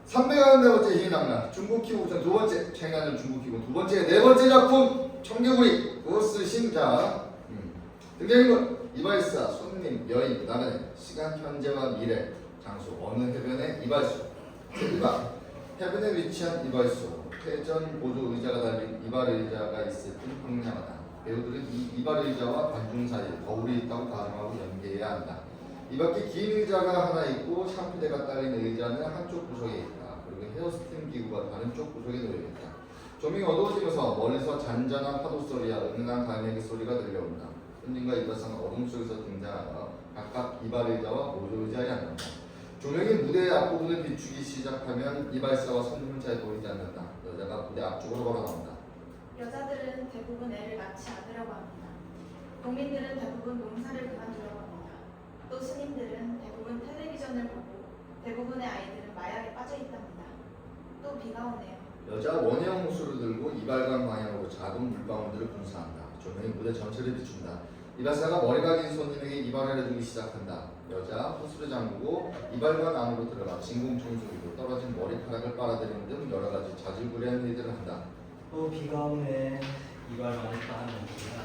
300번째 희망나 중국 키고 우선 두 번째 차이나는 중국 키고 두 번째 네 번째 작품 청개구리 그거 쓰신 자 등장인물 이발사 손님 여인 나는 시간 현재와 미래 장소 어느 해변의 이발소 제1박 해변에 위치한 이발소 회전 보조 의자가 달린 이발 의자가 있을 듯 황량하다. 배우들은 이 이발 의자와 관중 사이에 거울이 있다고 가정하고 연계해야 한다. 이 밖에 긴 의자가 하나 있고 샴푸대가 딸린 의자는 한쪽 구석에 있다. 그리고 헤어스팀 기구가 다른 쪽 구석에 놓여있다. 조명이 어두워지면서 멀리서 잔잔한 파도 소리와 은은한 갈매기 소리가 들려온다. 손님과 이발사는 어둠 속에서 등장하여 각각 이발 의자와 보조 의자에 앉는다. 조명이 무대의 앞부분을 비추기 시작하면 이발사와 손님은 잘 보이지 않는다. 여자가 무대 앞쪽으로 걸어 나온다. 여자들은 대부분 애를 낳지 않으려고 합니다. 농민들은 대부분 농사를 그만두려고 합니다. 또 스님들은 대부분 텔레비전을 보고 대부분의 아이들은 마약에 빠져 있답니다. 또 비가 오네요. 여자 원형 호수를 들고 이발관 방향으로 작은 물방울들을 분사한다. 조명이 무대 전체를 비춘다. 이발사가 머리가 긴 손님에게 이발을 해주기 시작한다. 여자 호수를 잠그고 이발관 안으로 들어가 진공 청소기로 떨어진 머리카락을 빨아들이는 등 여러 가지 자질구레한 일들을 한다. 또 비가 오네. 이발만 했다 하면 비가.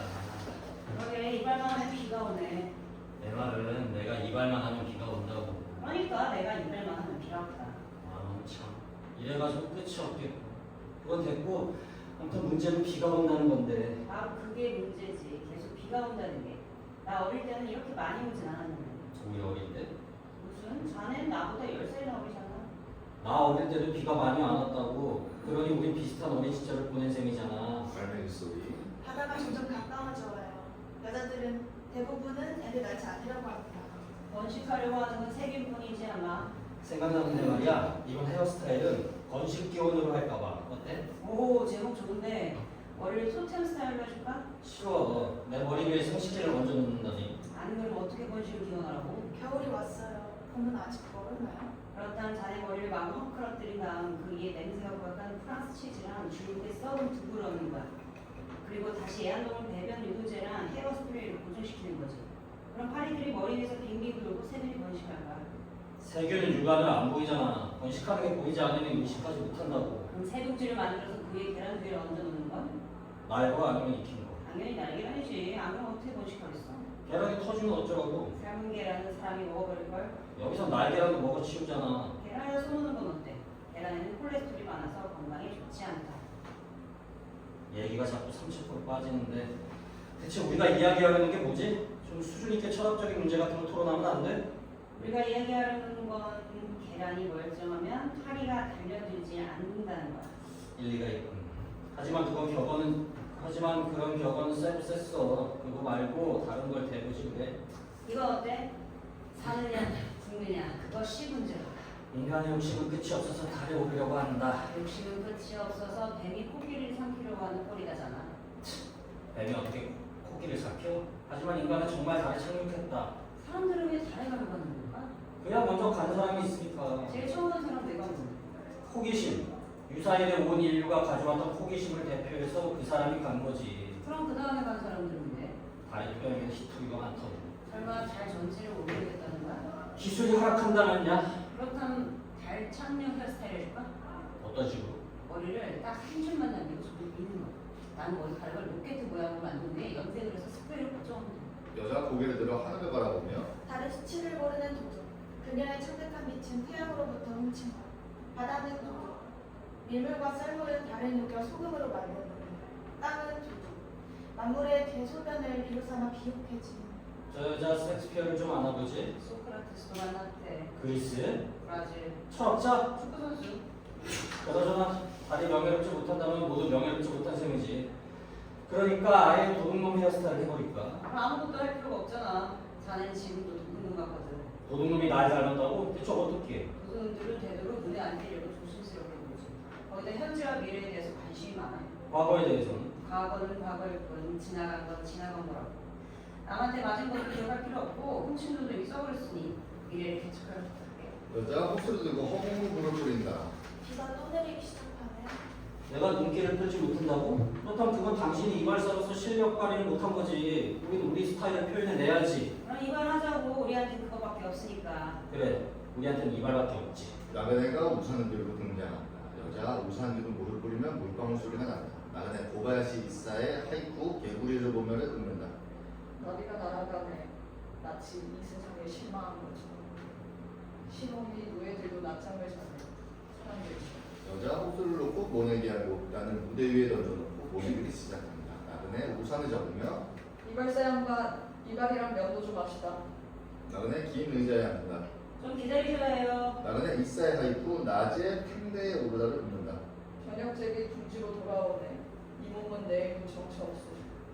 그러게 이발만 하면 비가 오네. 내 말은 내가 이발만 하면 비가 온다고. 그러니까 내가 이발만 하면 비가 온다. 아 참. 이래가지고 끝이 없겠고. 그건 됐고 아무튼 문제는 비가 온다는 건데. 바로 그게 문제지. 계속 비가 온다는 게. 나 어릴 때는 이렇게 많이 오진 않았는데. 우리 어릴 때? 무슨? 자넨 나보다 10살이나 어리잖아. 나 어릴 때도 비가 많이 안 왔다고. 그러니 우리 비슷한 어린 시절을 보낸 셈이잖아. 갈매기 소리. 바다가 점점 가까워져 와요. 여자들은 대부분은 애를 낳지 않으려고 합니다. 번식하려고 하는 건 세균뿐이지 아마. 생각나는데 말이야. 이번 헤어스타일은 건식 기원으로 할까봐. 어때? 오 제목 좋은데 머리를 토템 스타일로 해줄까? 싫어. 내 머리 위에 생식기를 얹어 놓는다니. 아니 그럼 어떻게 번식을 기원하라고? 겨울이 왔어요. 봄은 아직 멀었나요? 그렇다면 자네 머리를 마구 헝클어뜨린 다음 그 위에 냄새가 고약한 프랑스 치즈랑 줄기에 썩은 두부를 얹는 거야. 그리고 다시 애완동물 배변 유도제랑 헤어 스프레이를 고정시키는 거지. 그럼 파리들이 머리 위에서 빙빙 돌고 새들이 번식할 거야. 세균은 육안을 안 보이잖아. 번식하는 게 보이지 않으면 의식하지 못한다고. 그럼 새둥지를 만들어서 그 위에 계란두개를 얹어 놓는 건? 날고 아니면 익힌 거. 당연히 날계란이지. 안 그럼 어떻게 번식하겠어? 계란이 터지면 어쩌라고. 삶은 계란은 사람이 먹어버릴걸? 여기서 날계란도 먹어 치우잖아. 계란에다 쏘는 건 어때? 계란에는 콜레스테롤이 많아서 건강에 좋지 않다. 얘기가 자꾸 삼척으로 빠지는데 대체 우리가 이야기하려는 게 뭐지? 좀 수준 있게 철학적인 문제 같은 거 토론하면 안 돼? 우리가 이야기하려는 건 계란이 멀쩡하면 파리가 달려들지 않는다는 거야. 일리가 있군. 하지만 그런 격언은 쎄어. 그거 말고 다른 걸 대보지 그래. 이거 어때? 사느냐 죽느냐 그것이 문제다. 인간의 욕심은 끝이 없어서 달에 오르려고 한다. 욕심은 끝이 없어서 뱀이 코끼리를 삼키려고 하는 꼴이다잖아. 뱀이 어떻게 코끼리를 삼켜? 하지만 인간은 정말 달에 착륙했다. 사람들은 왜 달에 가려고 하는 걸까? 그냥 먼저 간 사람이 있으니까. 제일 처음 간 사람 내가 누구? 호기심. 유사일에 온 인류가 가져왔던 호기심을 대표해서 그 사람이 간 거지. 그럼 그 다음에 간 사람들은 왜? 달의 표면에 히토리가 많더니. 설마 달 전체를 오르겠다는 거야? 기술이 허락한다면야. 그렇다면 달 착륙 헤어스타일 해줄까? 어떤 식으로? 머리를 딱 한 줄만 남기고 저를 미는 거야. 나는 머리카락을 로켓 모양으로 만든 뒤에 염색을 해서 스프레이를 고정하면 돼. 여자가 고개를 들어 하늘을 바라보며 달의 수치를 모르는 도둑. 그녀의 창백한 빛은 태양으로부터 훔친 것. 바다는 도둑. 밀물과 썰물은 달을 녹여 소금으로 만드는 것. 땅은 도둑. 만물의 대소변을 비로삼아 비옥해지는. 저 여자 섹스피어를 좀 알아보지. 소크라테스도 만났대. 그리스? 브라질. 철학자? 축구 선수. 그러잖아. 달이 명예롭지 못한다면 모두 명예롭지 못한 셈이지. 그러니까 아예 도둑놈 헤어스타일 해버릴까? 그럼 아무것도 할 필요가 없잖아. 자네는 지금도 도둑놈 같거든. 도둑놈이 날 닮았다고? 대체 어떻게? 도둑놈들은 되도록 눈에 안 띄려고 조심스럽게 보지. 거기다 현재와 미래에 대해서 관심이 많아요. 과거에 대해서는? 과거는 과거일 뿐 지나간 건 지나간 거라고. 남한테 맞은 것도 기억할 필요 없고 훔친 돈도 이미 써버렸으니 미래를 개척하려 부탁해. 여자가 호수를 들고 허공을 뿌린다. 비가 또 내리기 시작하네. 내가 눈길을 끌지 못한다고? 그렇다면 그건 당신이 이발사로서 실력 발휘를 못한 거지. 우린 우리 스타일을 표현해내야지. 그럼 이발하자고. 우리한테 그거밖에 없으니까. 그래. 우리한테는 이발밖에 없지. 나그네가 우산을 들고 등장한다. 여자가 우산 들고 무릎 꿇으면 물방울 소리가 난다. 나그네 고바야시 이사의 하이쿠 개구리를 보면 웃는다. 나비가 날아가네. 마치 이 세상에 실망한 것처럼. 신혼이 노예들도 낮잠을 자네. 사람들이. 여자 호수를 놓고 모내기하고 나는 무대 위에 던져놓고 모내기를 시작합니다. 나그네 우산을 잡으며 이발사 양반, 이발이랑 면도 좀 합시다. 나그네 긴 의자에 앉는다. 좀 기다리셔야 해요. 나그네 이사의 하이쿠 낮에 팽대에 오르다를 웃는다. 저녁제비 둥지로 돌아오네. 이 몸은 내일도 정처 없어.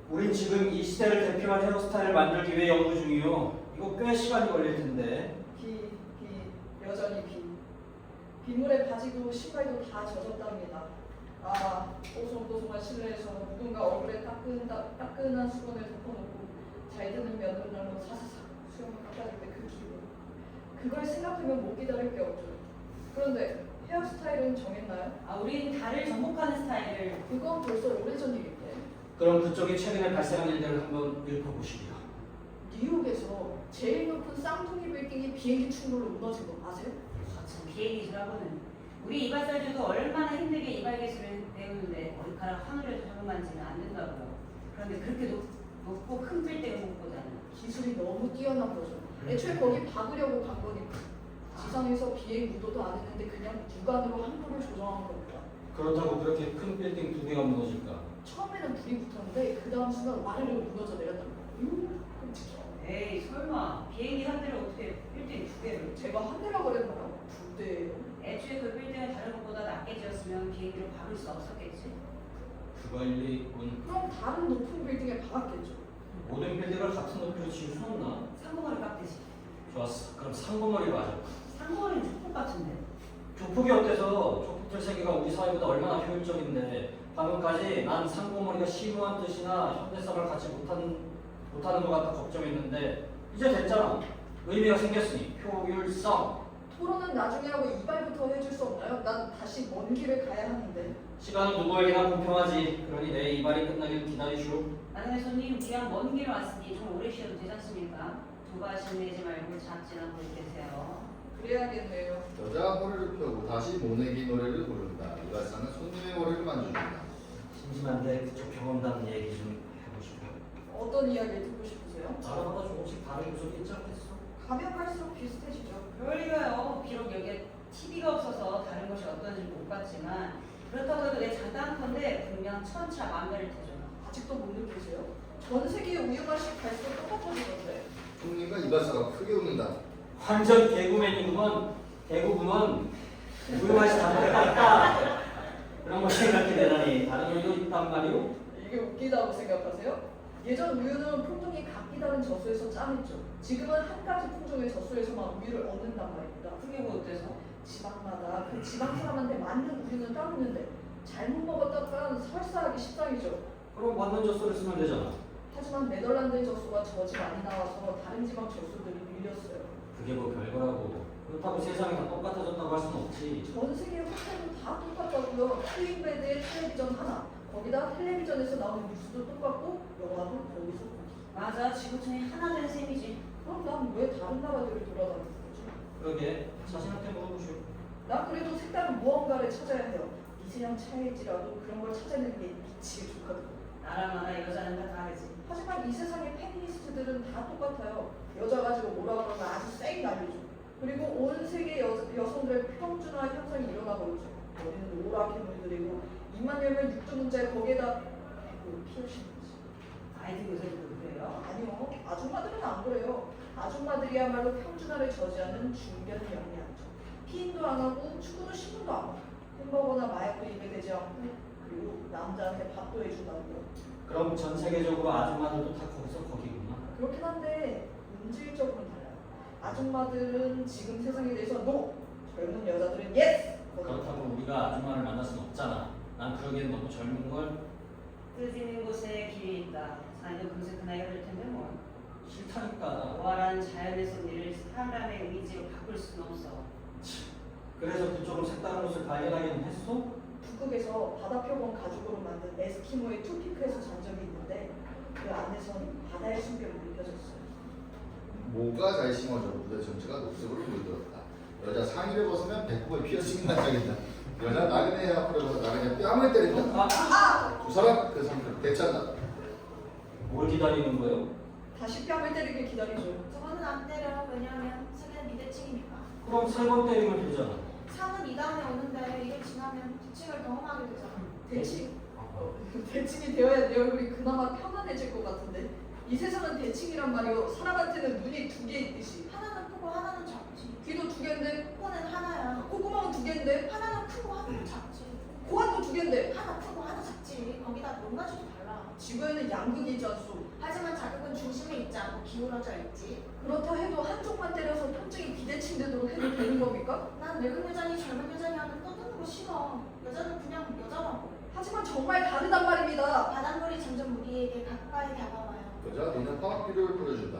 우린 지금 이 시대를 대표한 헤어스타일을 만들기 위해 연구 중이요. 이거 꽤 시간이 걸릴 텐데. 비, 여전히 비. 빗물에 바지도 신발도 다 젖었답니다. 아, 뽀송뽀송한 실내에서 누군가 얼굴에 따끈한 수건을 덮어놓고 잘 드는 면도날로 사사사 수염을 깎아줄 때 그 기분. 그걸 생각하면 못 기다릴 게 없죠. 그런데 헤어스타일은 정했나요? 아, 우린 달을 정복하는 스타일을. 그건 벌써 오래전 일인데. 그럼 그쪽이 최근에 발생한 일들을 한번 읊어보시리요. 뉴욕에서 제일 높은 쌍둥이 빌딩이 비행기 충돌로 무너진 거 아세요? 참 비행기라고는. 우리 이발사들도 얼마나 힘들게 이발 기술을 배우는데 머리카락 하늘에도 적응만지는 안 된다고. 그런데 그렇게 높고 큰 빌딩을 못 보잖아. 기술이 너무 뛰어난 거죠. 애초에 거기 박으려고 간 거니까. 지상에서 비행 유도도 안 했는데 그냥 육안으로 항로를 조정한 겁니다. 그렇다고 그렇게 큰 빌딩 두 개가 무너질까? 처음에는 불이 붙었는데 그 다음 순간 와르르 무너져 내렸단 말이에요. 끔찍해. 에이 설마 비행기 한 대를 어떻게 빌딩 두 개를. 제가 한 대라고 그랬나요? 두 대예요. 애초에 그 빌딩을 다른 것보다 낮게 지었으면 비행기로 박을 수 없었겠지. 그거 일리 있군. 그럼 다른 높은 빌딩에 박았겠죠. 모든 빌딩을 같은 높이로 지을 수 없나? 상고머리 깎듯이. 좋았어. 그럼 상고머리로 하자. 상고머리는 조폭 같은데. 조폭이 어때서? 조폭들 세계가 우리 사회보다 얼마나 효율적인데 방금까지 난 상고머리가 심오한 뜻이나 현대성을 갖지 못하는 것 같아 걱정했는데 이제 됐잖아. 의미가 생겼으니 효율성. 토론은 나중에 하고 이발부터 해줄 수 없나요? 난 다시 먼 길을 가야 하는데. 시간은 누구에게나 공평하지. 그러니 내 이발이 끝나길 기다리시오. 나중에 손님 그냥 먼 길 왔으니 좀 오래 쉬어도 되지 않습니까? 두 가시 내지 말고 잡지 않고 계세요. 그래야겠네요. 여자 허리를 펴고 다시 모내기 노래를 부른다. 이발사는 손님의 머리를 만져준다. 심심한데 그쪽 경험담 얘기 좀 해보고 싶어요. 어떤 이야기를 듣고 싶으세요? 나라마다 조금씩 다른 구석이 있지 않겠어? 가면 갈수록 비슷해지죠. 그럴 리가요. 비록 여기에 TV가 없어서 다른 것이 어떤지 못 봤지만 그렇다고 해도 내 장단컨대 분명 천차만별일 테죠. 아직도 못 느끼세요? 전 세계 우유맛이 갈수록 똑같아지던데. 손님과 이발사가 크게 웃는다. 완전 개구맨이구먼. 개구구먼. 우유 맛이 다를 것 같다. 그런 거 생각해 내다니 다른 우유도 있단 말이오? 이게 웃기다고 생각하세요? 예전 우유는 품종이 각기 다른 젖소에서 짜냈죠. 지금은 한 가지 품종의 젖소에서만 우유를 얻는단 말입니다. 그게 뭐 어때서? 지방마다 그 지방 사람한테 맞는 우유는 따로 있는데 잘못 먹었다간 설사하기 십상이죠. 그럼 맞는 젖소를 쓰면 되잖아. 하지만 네덜란드의 젖소가 젖이 많이 나와서 다른 지방 젖소들이 밀렸어요. 그게 뭐 별거라고. 그렇다고 세상이 다 똑같아졌다고 할 수는 없지. 전 세계 호텔도 다 똑같다고요. 트윈베드에 텔레비전 하나, 거기다 텔레비전에서 나오는 뉴스도 똑같고 영화도 거기서 보기. 맞아. 지구촌이 하나 된 셈이지. 그럼 난 왜 다른 나라들을 돌아다니는 거지? 그러게 자신한테 물어보시오. 난 그래도 색다른 무언가를 찾아야 해요. 미세한 차이일지라도 그런 걸 찾아내는 게 미치게 좋거든. 나라마다 여자는 다 다르지. 하지만 이 세상의 페미니스트들은 다 똑같아요. 여자 가지고 뭐라 그러면 아주 쌩 날리죠. 그리고 온 세계 여성들의 평준화 현상이 일어나고 있죠. 머리는 노랗게 물들이고 입만 열면 육두 문자에 거기에다 피어싱. 아이들 요새도 그래요? 아니요. 아줌마들은 안 그래요. 아줌마들이야말로 평준화를 저지하는 중견 영리하죠. 피임도 안 하고 축구는 신문도 안 하고 햄버거나 마약도 입에 대지 않고 그리고 남자한테 밥도 해준다고요. 그럼 전 세계적으로 아줌마들도 다 거기서 거기구나. 그렇긴 한데 본질적으로는 달라요. 아줌마들은 지금 세상에 대해서 NO! 젊은 여자들은 YES! 그렇다고 우리가 아줌마를 만날 수는 없잖아. 난 그러기엔 너무 젊은 걸. 뜻 있는 곳에 길이 있다. 자네도 금세 그 나이가 될 텐데 뭐. 싫다니까. 부활한 자연의 섭리를 사람의 의지로 바꿀 수는 없어. 그래서 그쪽으로 색다른 곳을 발견하기는 했어? 북극에서 바다표범 가죽으로 만든 에스키모의 투피크에서 잔 적이 있는데 그 안에선 바다의 숨결이 느껴졌어요. 모가 잘 심어져 무대 전체가 녹색으로 물들었다. 여자 상의를 벗으면 배꼽을 피어싱 맞자겠다. 여자 나그네 앞으로 가서 나그네 뺨을 때린다. 두 사람 그 상태로 대찬다. 뭘 기다리는 거예요? 다시 뺨을 때리길 기다리죠. 저거는 안 때려. 왜냐하면 자기는 비대칭이니까. 그럼 3번 때리면 되잖아. 상은 이 다음에 오는데 이게 지나면 뒤칭을 경험하게 되잖아. 대칭. 대칭이 되어야 내 얼굴이 그나마 편안해질 것 같은데. 이 세상은 대칭이란 말이요. 사람한테는 눈이 두 개 있듯이. 하나는 크고 하나는 작지. 귀도 두 개인데, 코는 하나야. 콧구멍은 두 개인데, 하나는 크고 하나는 작지. 고환도 두 개인데. 하나 크고 하나 작지. 거기다 높낮이도 달라. 지구에는 양극이 있지 않소. 하지만 자극은 중심에 있지 않고 기울어져 있지. 그렇다 해도 한쪽만 때려서 통증이 비대칭되도록 해도 되는 겁니까? 난 늙은 여자니 젊은 여자니 하면 떠드는 거 싫어. 여자는 그냥 여자라고. 하지만 정말 다르단 말입니다. 바닷물이 점점 우리에게 가까이 다가와요. 여자 너는 화학비료를 뿌려준다.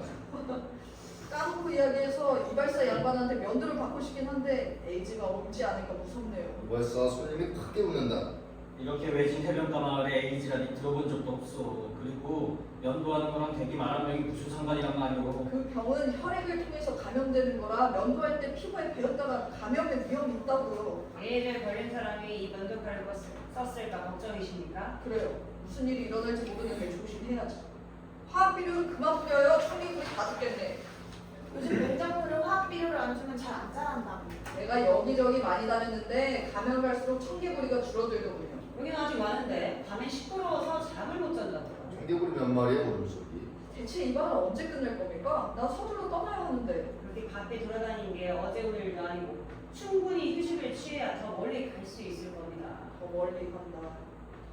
까놓고 이야기해서 이발사 양반한테 면도를 받고 싶긴 한데 에이즈가 없지 않을까 무섭네요. 이발사 손님이 크게 웃는다. 이렇게 외진 해변가 마을에 에이즈라니 들어본 적도 없어. 그리고 면도하는 거랑 대기 말한 명이 무슨 상관이란 말이오. 그 병은 혈액을 통해서 감염되는 거라 면도할 때 피부에 배었다가 감염의 위험이 있다고요. 애를 걸린 사람이 이 면도칼을 썼을까 걱정이십니까? 그래요. 무슨 일이 일어날지 모르는데 조심해야지. 화학비료를 그만 뿌려요. 청개구리 다 죽겠네. 요즘 냉장고를 화학 비료를 안 주면 잘 안 자란다고. 내가 여기저기 많이 다녔는데 가면 갈수록 청개구리가 줄어들더군요. 여기는 아직 많은데 밤에 시끄러워서 잠을 못 잔다고. 청개구리 몇 마리의 울음소리. 대체 이 발은 언제 끝낼 겁니까? 나 서둘러 떠나야 하는데. 그렇게 바삐 돌아다니는 게 어제 오늘 일도 아니고 충분히 휴식을 취해야 더 멀리 갈 수 있을 겁니다. 더 멀리 간다.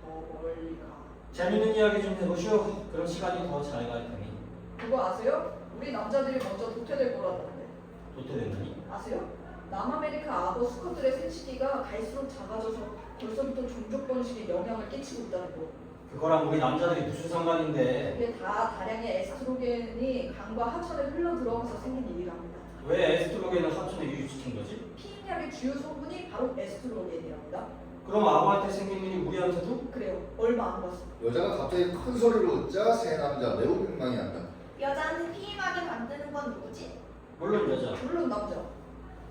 더 멀리 가. 재밌는 이야기 좀 해보시오. 그럼 시간이 더 잘 갈 테니. 그거 아세요? 우리 남자들이 먼저 도태될 거라던데. 도태됐나니? 아세요? 남아메리카 악어 수컷들의 생식기가 갈수록 작아져서 벌써부터 종족 번식에 영향을 끼치고 있다는 거. 그거랑 우리 남자들이 무슨 상관인데? 이게 다 다량의 에스트로겐이 간과 하천에 흘러 들어가서 생긴 일이랍니다. 왜 에스트로겐을 하천에 유입시킨 거지? 피임약의 주요 성분이 바로 에스트로겐이랍니다. 그럼 아무한테 생긴 일이 우리한테도? 그래요. 얼마 안 갔어. 여자가 갑자기 큰 소리로 웃자 세 남자 매우 민망해한다. 여자한테 피임하게 만드는 건 누구지? 물론 여자. 물론 남자.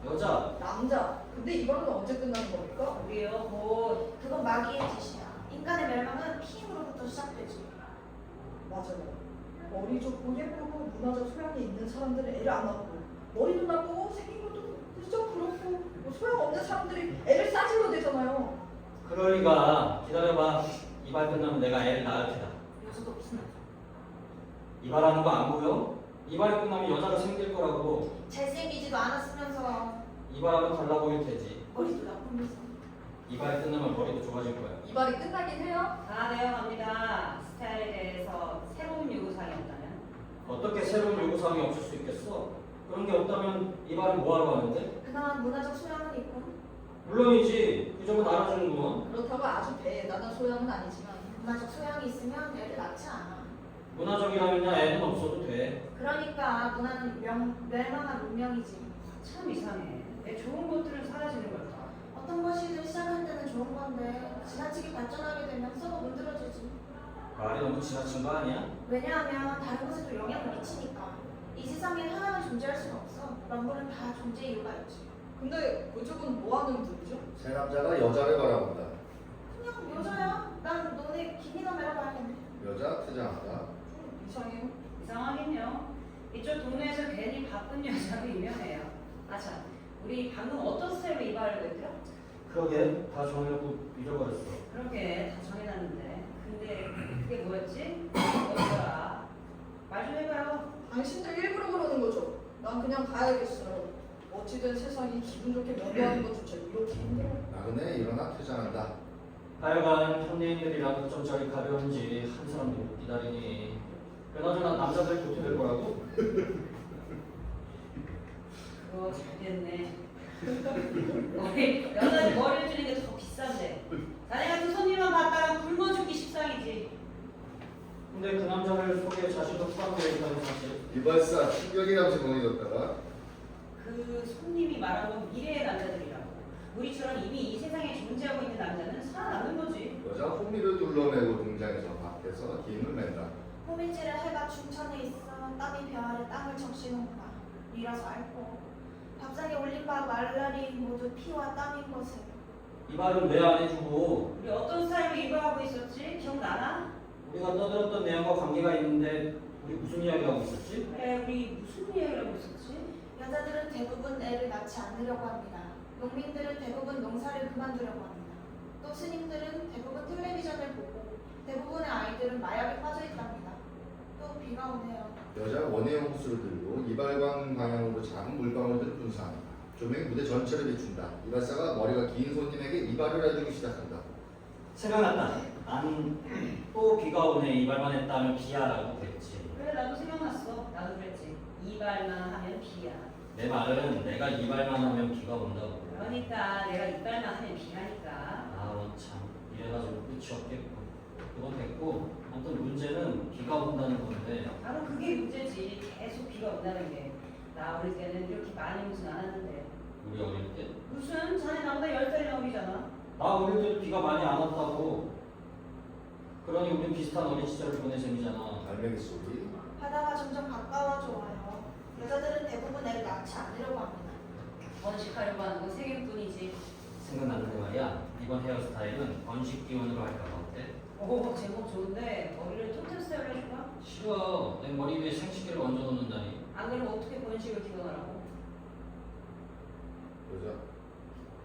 여자. 남자. 근데 이거는 언제 끝나는 겁니까? 우리요 곧 그건 마귀의 짓이야. 인간의 멸망은 피임으로부터 시작되지. 맞아요. 머리 좋고 예쁘고 문화적 소양이 있는 사람들은 애를 안 낳고 머리도 나쁘고 생긴 것도 그저 그렇고 뭐 소용없는 사람들이 애를 싸질러 대잖아요. 그럴 리가. 기다려봐. 이발 끝나면 내가 애를 낳을 테다. 요새도 무슨 말? 이발하는 거 안 보여? 이발이 끝나면 여자가 생길 거라고. 잘생기지도 않았으면서 이발하면 달라 보일 테지. 머리도 나쁘면서. 이발이 끝나면 머리도 좋아질 거야. 이발이 끝나긴 해요. 다 되어갑니다. 스타일에 대해서 새로운 요구사항이 없다면 어떻게 새로운 요구사항이 없을 수 있겠어? 그런 게 없다면 이발은 뭐하러 하는데? 그나마 문화적 소양은 있고 물론이지. 그 점은 알아주는구먼. 그렇다고 아주 대단한 소양은 아니지만 문화적 소양이 있으면 애를 낳지 않아. 문화적이라면 애는 없어도 돼. 그러니까 문화는 멸망한 운명이지. 참 이상해. 왜 좋은 것들은 사라지는 걸까? 어떤 것이든 시작할 때는 좋은 건데 지나치게 발전하게 되면 썩어 문드러지지. 말이 너무 지나친 거 아니야? 왜냐하면 다른 것에도 영향을 미치니까. 이 세상엔 하나만 존재할 수는 없어. 만물은 다 존재 이유가 있지. 근데 그쪽은 뭐 하는 분이죠? 세 남자가 여자를 바라본다. 그냥 여자야. 난 너네 김이나 매러봐야겠네. 여자 퇴장한다. 좀 이상해요. 이상하긴요. 이쪽 동네에서 괜히 바쁜 여자로 유명해요. 아참, 우리 방금 어떤 스타일로 이발을 했더라? 그러게 다 정해놓고 잊어버렸어. 그렇게 다 정해놨는데 근데 그게 뭐였지? 뭐더라? 말 좀 해봐요. 당신들 일부러 그러는 거죠. 난 그냥 가야겠어요. 어찌된 세상이 기분 좋게 면도하는 것조차 이렇게 힘들어. 나그네 일어나 퇴장한다. 하여간 현대인들이랑 좀 저리 가벼운지 한 사람도 못 기다리니. 그나저나 남자들 도태될 거라고? 그거 잘 됐네. 여자들 머리를 주는 게 더 비싼데. 자네 같은 손님만 봤다가 굶어 죽기 십상이지. 근데 그 남자를 속에 자신도 포함되어 있다는 사실. 이발사 충격이라면서 보내줬다가 그 손님이 말한 건 미래의 남자들이라고. 우리처럼 이미 이 세상에 존재하고 있는 남자는 살아남는 거지. 여자 호미를 둘러매고 등장해서 밖에서 힘을 낸다. 호미질을 해가 중천에 있어 땀이 벼 아래 땅을 적시는구나. 이라서 알고 밥상에 올린 바 말라리 모두 피와 땀인 것을. 이발은 왜 안 해주고 우리 어떤 스타일로 이발하고 있었지? 기억나나? 우리가 떠들었던 내용과 관계가 있는데 우리 무슨 이야기하고 있었지? 그래, 우리 무슨 이야기를 하고 있었지? 여자들은 대부분 애를 낳지 않으려고 합니다. 농민들은 대부분 농사를 그만두려고 합니다. 또 스님들은 대부분 텔레비전을 보고 대부분의 아이들은 마약에 빠져 있답니다. 또 비가 오네요. 여자가 원예용 호수를 들고 이발관 방향으로 작은 물방울들을 분사합니다. 조명이 무대 전체를 비춘다. 이발사가 머리가 긴 손님에게 이발을 해주기 시작한다. 생각났다. 난 또 비가 오네 이발만 했다면 비야라고 그랬지. 그래, 나도 생각났어. 나도 그랬지. 이발만 하면 비야. 내 말은 내가 이발만 하면 비가 온다고. 그러니까 내가 이발만 하면 비라니까. 참 이래가지고 끝이 없겠고. 그건 됐고 아무튼 문제는 비가 온다는 건데 바로 그게 문제지. 계속 비가 온다는 게. 나 어릴 때는 이렇게 많이 오진 않았는데. 우리 어릴 때 무슨 자네 나보다 10살이나 어리잖아. 나 어릴 때도 비가 많이 안 왔다고. 그러니 우린 비슷한 어린 시절을 보낸 셈이잖아. 알맹이 소리. 바다가 점점 가까워져 와요. 여자들은 대부분 애를 낳지 않으려고 합니다. 번식하려고 하는 건 세균뿐이지. 생각나는데 말이야. 이번 헤어스타일은 번식 기원으로 할까 봐 어때? 오, 제목 좋은데 머리를 토템 스타일로 해줄까? 싫어. 내 머리 위에 생식기를 얹어 놓는다니. 안 그러면 어떻게 번식을 기원하라고? 여자.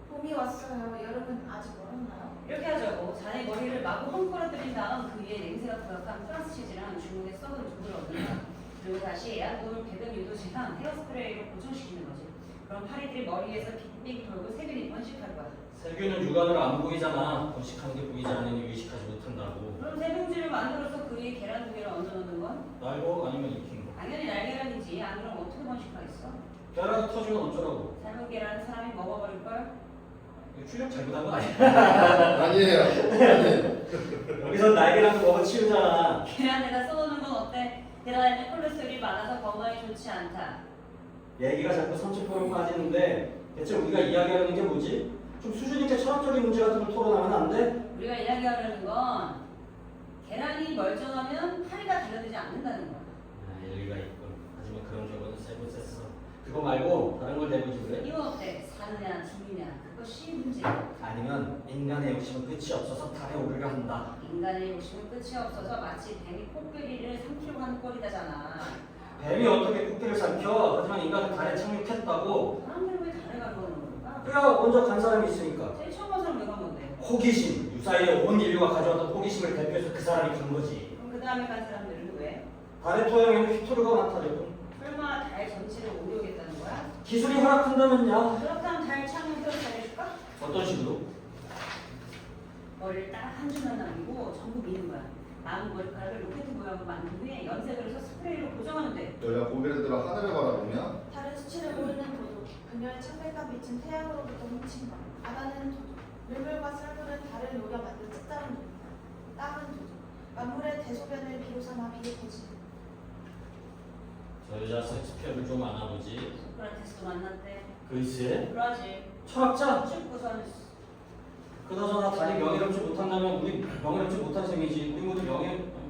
봄이 왔어요. 여름은 아직 멀었나요? 이렇게 하자고. 자네 머리를 마구 헝클어뜨린 다음 그 위에 냄새가 부각한 프랑스 치즈랑 중국의 썩은 두부를 얻는다. 그리고 다시 에아돔을 배변 유도제랑 헤어스프레이로 고정시키는 거지. 그럼 파리들이 머리 위에서 빅빅 돌고 세균이 번식할 거야. 세균은 육안으로 안 보이잖아. 번식하는 게 보이지 않으니 의식하지 못한다고. 그럼 세균질을 만들어서 그 위에 계란 두 개를 얹어 놓는 건? 날고 아니면 익힌 거. 당연히 날계란이지. 안 그럼 어떻게 번식하겠어? 계란이 터지면 어쩌라고. 삶은 계란은 사람이 먹어버릴걸? 이거 출력 잘못한 거 아니야? 아니에요. 여기서 날개라도 먹어 치우잖아. 계란에다 써놓는 건 어때? 계란에는 콜레스테롤이 많아서 건강에 좋지 않다. 얘기가 자꾸 선취포로 빠지는데 대체 우리가 이야기하는 게 뭐지? 좀 수준 있게 철학적인 문제 같은 걸 토론하면 안 돼? 우리가 이야기하려는 건 계란이 멀쩡하면 파리가 달려들지 않는다는 거야. 아, 일리가 있군. 하지만 그런 경우는 세고 셌어. 그거 말고 다른 걸 내보지 그래? 이건 어때? 사느냐 죽느냐 그것이 문제. 아니면 인간의 욕심은 끝이 없어서 달에 오르려 한다. 인간의 욕심은 끝이 없어서 마치 뱀이 코끼리를 삼키려고 하는 꼴이다잖아. 뱀이 어떻게 코끼리를 삼켜? 하지만 인간은 달에 착륙했다고. 사람들은 왜 달에 가는 건가? 그래야 먼저 간 사람이 있으니까. 제일 처음 본 사람 왜 간 건데? 호기심. 유사일에 온 인류가 가져왔던 호기심을 대표해서 그 사람이 간 거지. 그럼 그 다음에 간 사람들은 왜? 달의 토양에는 휘토르가 많다죠. 설마 달 전체를 오려오겠다는 거야? 기술이 허락한다면야. 그렇다면 달 착륙도 잘해줄까? 어떤 식으로? 머리를 딱 한 줄만 남기고 전부 미는 거야. 남은 머리카락을 로켓 모양으로 만든 후에 염색을 해서 스프레이로 고정하면 돼. 여자 고개를 들어 하늘을 바라보며 다른 수치를 모르는 도둑, 그녀의 창백한 빛은 태양으로부터 훔친 것. 바다는 도둑, 물물과 썰물은 달을 노려 만든 특다른 놈이다. 땅은 도둑, 만물의 대소변을 비로삼아 비롯해지는. 저 여자 섹스피어를 좀 알아보지. 소크라테스도 만났대. 글쎄. 그러지. 철학자? 축구선 그나저나 달이 명예롭지 못한다면 우리 명예롭지 못한 셈이지. 우리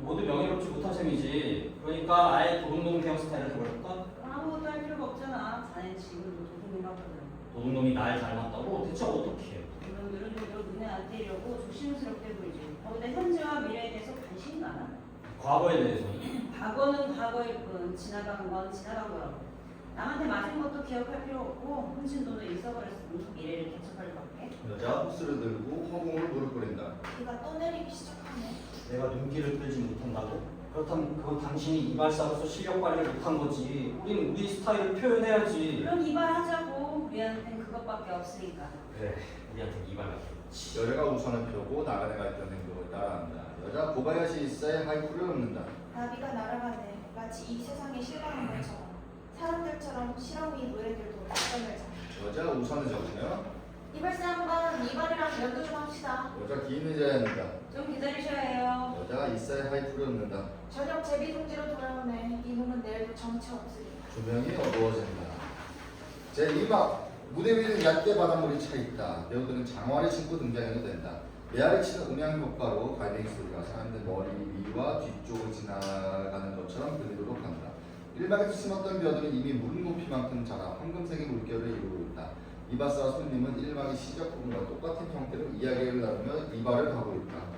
모두 명예롭지 못한 셈이지. 그러니까 아예 도둑놈 헤어스타일을 해볼까? 아무것도 할 필요가 없잖아. 자네 지금도 도둑놈 같거든. 도둑놈이 날 닮았다고? 대체 어떻게 해? 이놈들은 좀 눈에 안 띄려고 조심스럽게 보이지. 거기다 현재와 미래에 대해서 관심이 많아. 과거에 대해서는? 과거는 과거일 뿐 지나간 건 지나간 거라고. 남한테 맞은 것도 기억할 필요 없고 훔친 돈을 잃어버렸으니 미래를 개척할 밖에. 여자 호스를 들고 허공을 무릎거린다. 비가 또 내리기 시작하네. 내가 눈길을 끌지 못한다고? 그렇다면 그건 당신이 이발사로서 실력 발휘를 못한 거지. 우린 우리 스타일을 표현해야지. 그럼 이발하자고. 우리한테는 그것밖에 없으니까. 그래, 우리한테 이발밖에 없지. 여자가 우산을 펴고 나그네가 했던 행동을 따라한다. 여자 고바야시 일사의 하이쿠를 읊는다. 나비가 날아가네. 마치 이 세상에 실망한 것처럼. 사람들처럼 실험이 노래들도 답변을 잘. 여자 우산을 잡으며 이발사 양반, 이발이랑 연도 좀 합시다. 여자 긴 의자에 앉는다. 좀 기다리셔야 해요. 여자가 일사의 하이쿠를 읊는다. 저녁 제비둥지로 돌아오네. 이놈은 내일도 정처 없으리라. 조명이 어두워진다. 제2막 무대 위는 얕게 바닷물이 차있다. 배우들은 장화를 신고 등장해도 된다. 메아리 치는 음향 효과로 갈매기 소리가 사람들 머리 위와 뒤쪽을 지나가는 것처럼 들리도록 한다. 일막에서 숨었던 벼들은 이미 무릎 높이만큼 자라 황금색의 물결을 이루고 이발사 손님은 1막의 시작 부분과 똑같은 형태로 이야기를 나누며 이발을 하고 있다.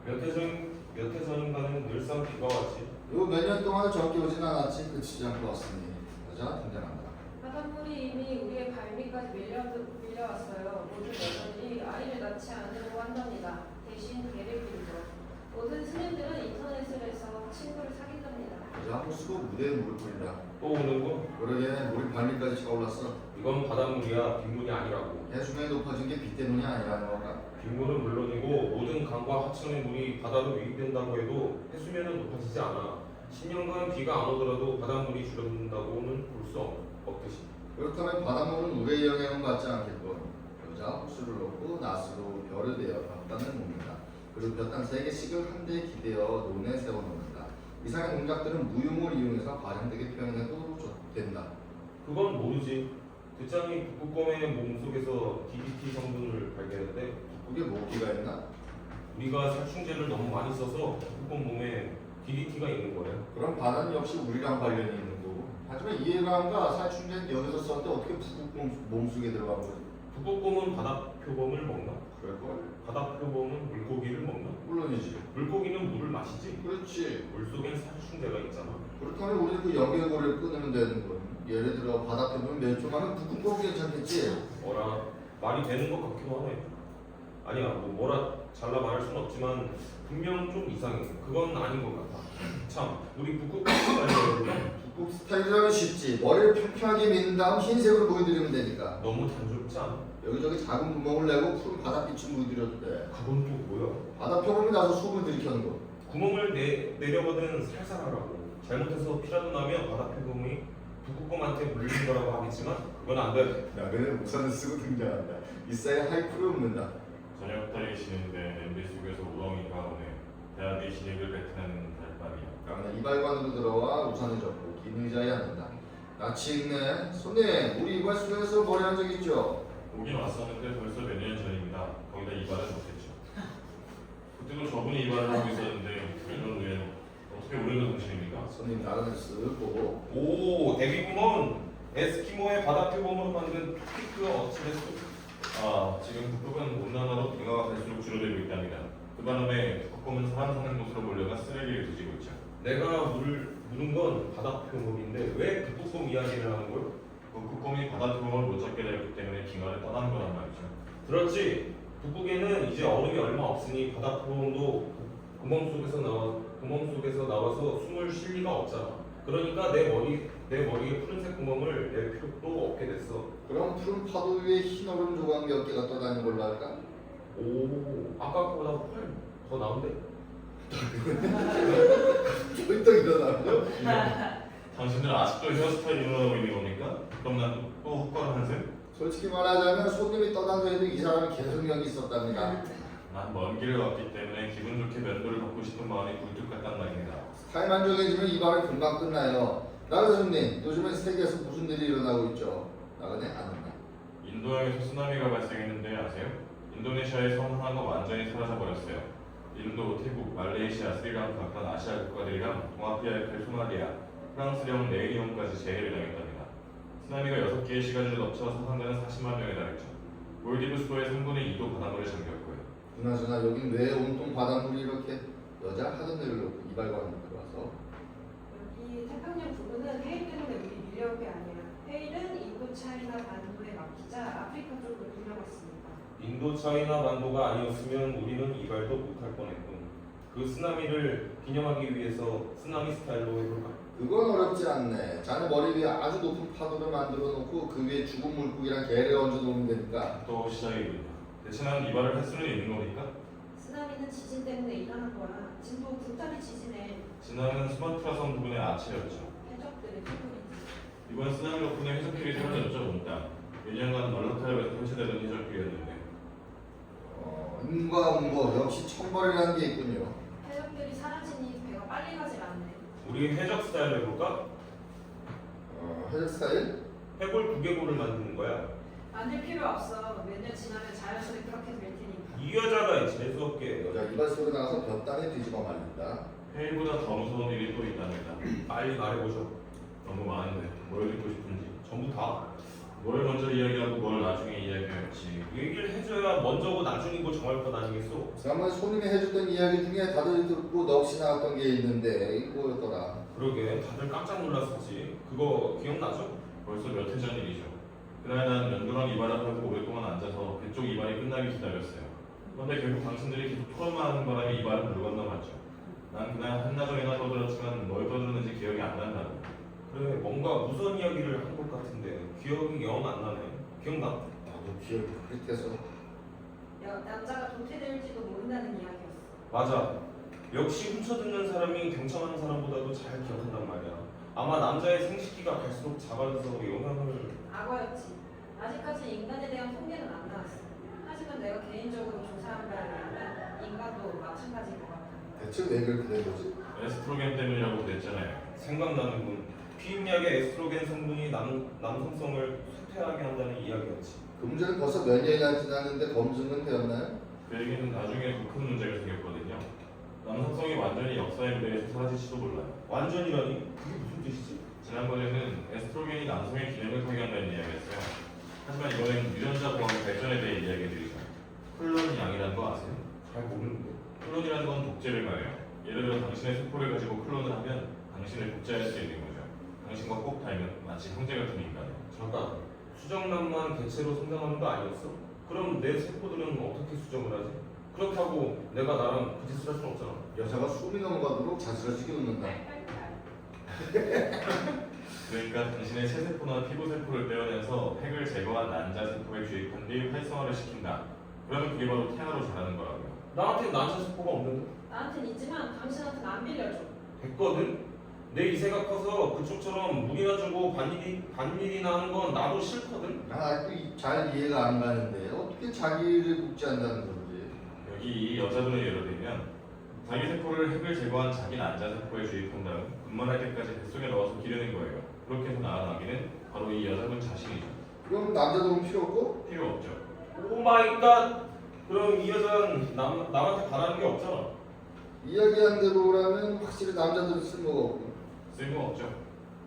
몇 해 전인가는 늘상 비가 왔지. 요 몇 년 동안 적게 오진 않았지 그치지 않고 왔으니 여자 등장한다. 바닷물이 이미 우리의 발밑까지 밀려왔어요. 모든 여성들이 아이를 낳지 않으려고 한답니다. 대신 개를 기르죠. 모든 스님들은 인터넷을 해서 친구를 사귄답니다. 여자 호수로 무대에 물을 뿌린다. 또 오는 거? 그러게 물이 발밑까지 차올랐어. 이건 바닷물이야. 빗물이 아니라고. 해수면이 높아진 게 비 때문이 아니라는 건가? 빗물은 물론이고 모든 강과 하천의 물이 바다로 유입된다고 해도 해수면은 높아지지 않아. 10년간 비가 안 오더라도 바닷물이 줄어든다고는 볼 수 없듯이. 그렇다면 바닷물은 우리의 영향은 받지 않겠군. 여자 호수를 놓고 낫으로 별을 대어 볕단을 놓는다. 그리고 볕단 3개씩을 한 대에 기대어 논에 세워놓는다. 이상의 동작들은 무용을 이용해서 과장되게 표현해도 된다. 그건 모르지. 듣자니 북극곰의 몸속에서 DDT 성분을 발견했대. 북극에 모기가 있나? 우리가 살충제를 너무 많이 써서 북극곰 몸에 DDT가 있는 거야. 그럼 바다는 역시 우리랑 관련이 있는 거고. 하지만 이해가 안 가. 살충제는 여기서 썼는데 어떻게 북극곰 몸속에 들어간 거지? 북극곰은 바다표범을 먹나? 그럴걸? 바다표범은 물고기를 먹나? 물론이지. 물고기는 물을 마시지. 그렇지. 물속엔 살충제가 있잖아. 그렇다면 우리는 그 연결고리를 끊으면 되는 거야. 예를 들어 바닷표면 몇 초만은 북극곰 괜찮겠지? 뭐라 말이 되는 것 같기도 하네. 아니야, 뭐라 잘라 말할 순 없지만 분명 좀 이상해. 그건 아닌 것 같아. 참, 우리 북극곰 스타일을 북극 스타일이라면 쉽지. 머리를 평평하게 민 다음 흰색으로 보여드리면 되니까. 너무 단조롭지 않아? 여기저기 작은 구멍을 내고 푸른 바닷빛을 보여드려도 돼. 그건 또 뭐야? 바다표범이 나서 수분을 들이켜는 거. 구멍을 내려거든 살살 하라고. 잘못해서 피라도 나면 바다표범이 북극곰한테 물린 거라고 하겠지만 그건 안 돼. 야근에 우산을 쓰고 등장한다. 이사에 하이프를 읊는다. 저녁 달이 지는데 냄비 속에서 우렁이가 오네. 대하의 신익을 베트나는 달밤이야. 야근에 이발관으로 들어와 우산을 접고 긴 의자에 앉는다. 낯이 익네. 손님, 우리 이발 속에서 머리 한 적 있죠? 오긴 왔었는데 벌써 몇 년 전입니다. 거기다 이발은 못했죠. 그때도 저분이 이발을 하고 있었는데 몇 년 후엔 어떻게 우리가 동신입니까? 손님 나를 쓱 보고 오, 대기구먼 에스키모의 바다표범으로 만든 피크 어치레스. 아, 지금 북극은 온난화로 빙하가 갈수록 줄어들고 있답니다. 그 바람에 북극곰은 사람 사는 곳으로 몰려가 쓰레기를 뒤지고 있죠. 내가 물은 건 바다표범인데 왜 북극곰 이야기를 하는 거야? 북극곰이 바다표범을 못 잡게 되었기 때문에 빙하를 떠나는 거란 말이죠. 들었지? 북극에는 이제 얼음이 얼마 없으니 바다표범도 구멍 속에서 나와서 숨을 쉴 리가 없잖아. 그러니까 내 머리에 푸른색 구멍을 낼 필요도 없게 됐어. 그럼 푸른 파도 위에 흰 얼음 조각 몇 개가 떠다니는 걸로 할까? 오, 아까보다 훨 더 나은데? 벌떡 일어나죠? 당신들 아직도 헤어스타일 일어나고 있는 겁니까? 그럼 난 또 헛걸음 한셈? 솔직히 말하자면 손님이 떠난 후에도 이 사람이 계속 여기 있었답니다. 난 먼 길을 왔기 때문에 기분 좋게 면도를 받고 싶은 마음이 굴뚝 같단 말입니다. 스타일 만족해지면 이발은 금방 끝나요. 나그 손님, 요즘엔 세계에서 무슨 일이 일어나고 있죠? 나그네 안 한다. 인도양에서 쓰나미가 발생했는데 아세요? 인도네시아의 섬 하나가 완전히 사라져 버렸어요. 인도, 태국, 말레이시아, 스리랑카 그런 아시아 국가들이랑 동아프리아의 소말리아, 프랑스령 레이니온까지 재해를 당했답니다. 쓰나미가 6개의 시간을 넘쳐 사상자는 40만 명에 달했죠. 몰디브 수도의 3분의 2도 바닷물에 잠겼고요. 그나저나 여긴 왜 온통 바닷물이 이렇게 여자 하던 데를 놓고 이발관으로 들어와서 여기 태평양 부근은 해일 때문에 우리 밀려온 게 아니야. 해일은 인도 차이나 반도에 막히자 아프리카 쪽으로 밀려갔습니다. 인도 차이나 반도가 아니었으면 우리는 이발도 못할 뻔했군. 그 쓰나미를 기념하기 위해서 쓰나미 스타일로 해볼까? 그건 어렵지 않네. 자네 머리 위에 아주 높은 파도를 만들어 놓고 그 위에 죽은 물고기랑 개를 얹어 놓으면 되니까. 또 시작이군요. 대체 난 이발을 할 수는 있는 겁니까? 쓰나미는 지진 때문에 일어난 거야. 진도 굴다리 지진에 지난해는 수마트라 섬 부근의 아치였죠. 해적들이 소굴이지. 이번 쓰나미 덕분에 해적길이 사라졌죠, 몽땅. 1년간 널럭탈에서 해체되던 해적길이었는데 인과 운보 역시 천벌이라는 게 있군요. 해적들이 사라지니 배가 빨리 가질 않네. 우리 해적 스타일 해볼까? 해적 스타일? 해골 두개골을 만드는 거야. 만들 필요 없어. 몇 년 지나면 자연스레 그렇게 될 테니까. 이 여자가 재수없게 여자 이발 속에 나가서 볕단에 뒤집어 말린다. 해일보다 더 무서운 일이 또 있답니다. 빨리 말해보죠. 너무 많은데 뭘 듣고 싶은지. 전부 다. 뭘 먼저 이야기하고 뭘 나중에 이야기할지. 얘기를 해줘야 먼저고 나중이고 정할 것 아니겠어? 지난번에 손님이 해줬던 이야기 중에 다들 듣고 넋이 나왔던 게 있는데 이거 뭐였더라? 그러게 다들 깜짝 놀랐었지. 그거 기억나죠? 벌써 몇 해 전 일이죠. 그날 난 연두랑 이발을 하고 오랫동안 앉아서 그쪽 이발이 끝나기 기다렸어요. 그런데 결국 당신들이 계속 토론만 하는 바람에 이발은 물 건너갔죠. 난 그날 한나절이나 떠들었지만 뭘 떠들었는지 기억이 안 난다고. 그래 뭔가 무서운 이야기를 한 것 같은데 기억이 영 안 나네. 기억나? 나도 기억이 흐릿해서 남자가 도태될지도 모른다는 이야기였어. 맞아. 역시 훔쳐듣는 사람이 경청하는 사람보다도 잘 기억한단 말이야. 아마 남자의 생식기가 갈수록 작아져서 영향을. 악어였지. 아직까지 인간에 대한 통계는 안 나왔어. 하지만 내가 개인적으로 조사한 바에 의하면 인간도 마찬가지일 것 같아. 대체 왜 그렇게 된 거지? 에스트로겐 때문이라고 그랬잖아요. 생각나는군. 피임약의 에스트로겐 성분이 남성성을 쇠퇴하게 한다는 이야기였지. 그 문제는 벌써 몇 년이나 지났는데 검증은 되었나요? 그 얘기는 나중에 더 큰 문제가 생겼거든요. 남성성이 완전히 역사의 무대에서 사라질지도 몰라요. 완전이라니? 그게 무슨 뜻이지? 지난번에는 에스트로겐이 남성의 기능을 파괴한다는 이야기였어요. 하지만 이번엔 유전자 보호의 발전에 대해 이야기해드리죠. 클론 양이라는 거 아세요? 잘 모르는데. 클론이라는 건 독재를 말해요. 예를 들어 당신의 세포를 가지고 클론을 하면 당신을 독재할 수 있는 거죠. 당신과 꼭 닮은 마치 형제 같은 인간이요. 잠깐. 수정란만 개체로 성장하는 거 아니었어? 그럼 내 세포들은 어떻게 수정을 하지? 그렇다고 내가 나랑 그 짓을 할 수는 없잖아. 여자가 숨이 넘어가도록 자지러지게 웃는다. 그러니까 당신의 체세포나 피부세포를 떼어내서 핵을 제거한 난자 세포에 주입한 뒤 활성화를 시킨다. 그러면 그게 바로 태아로 자라는 거라고요. 나한테는 난자 세포가 없는데? 나한텐 있지만 당신한테는 안 빌려줘. 됐거든? 내 이세가 커서 그쪽처럼 무리나 주고 반일이나 하는 건 나도 싫거든? 아직도 잘 이해가 안 가는데 어떻게 자기를 복제한다는 건지. 여기 이 여자분을 예로 들면 자기 세포를 핵을 제거한 자기 난자 세포에 주입한 다음 분만할 때까지 뱃속에 넣어서 기르는 거예요. 그렇게 해서 낳은 아기는 바로 이 여자분 자신이죠. 그럼 남자들은 필요 없고? 필요 없죠. 오 마이 갓! 그럼 이 여자는 남한테 바라는 게 없잖아. 이야기한 대로라면 확실히 남자들은 쓸모가 없고. 쓸모없죠.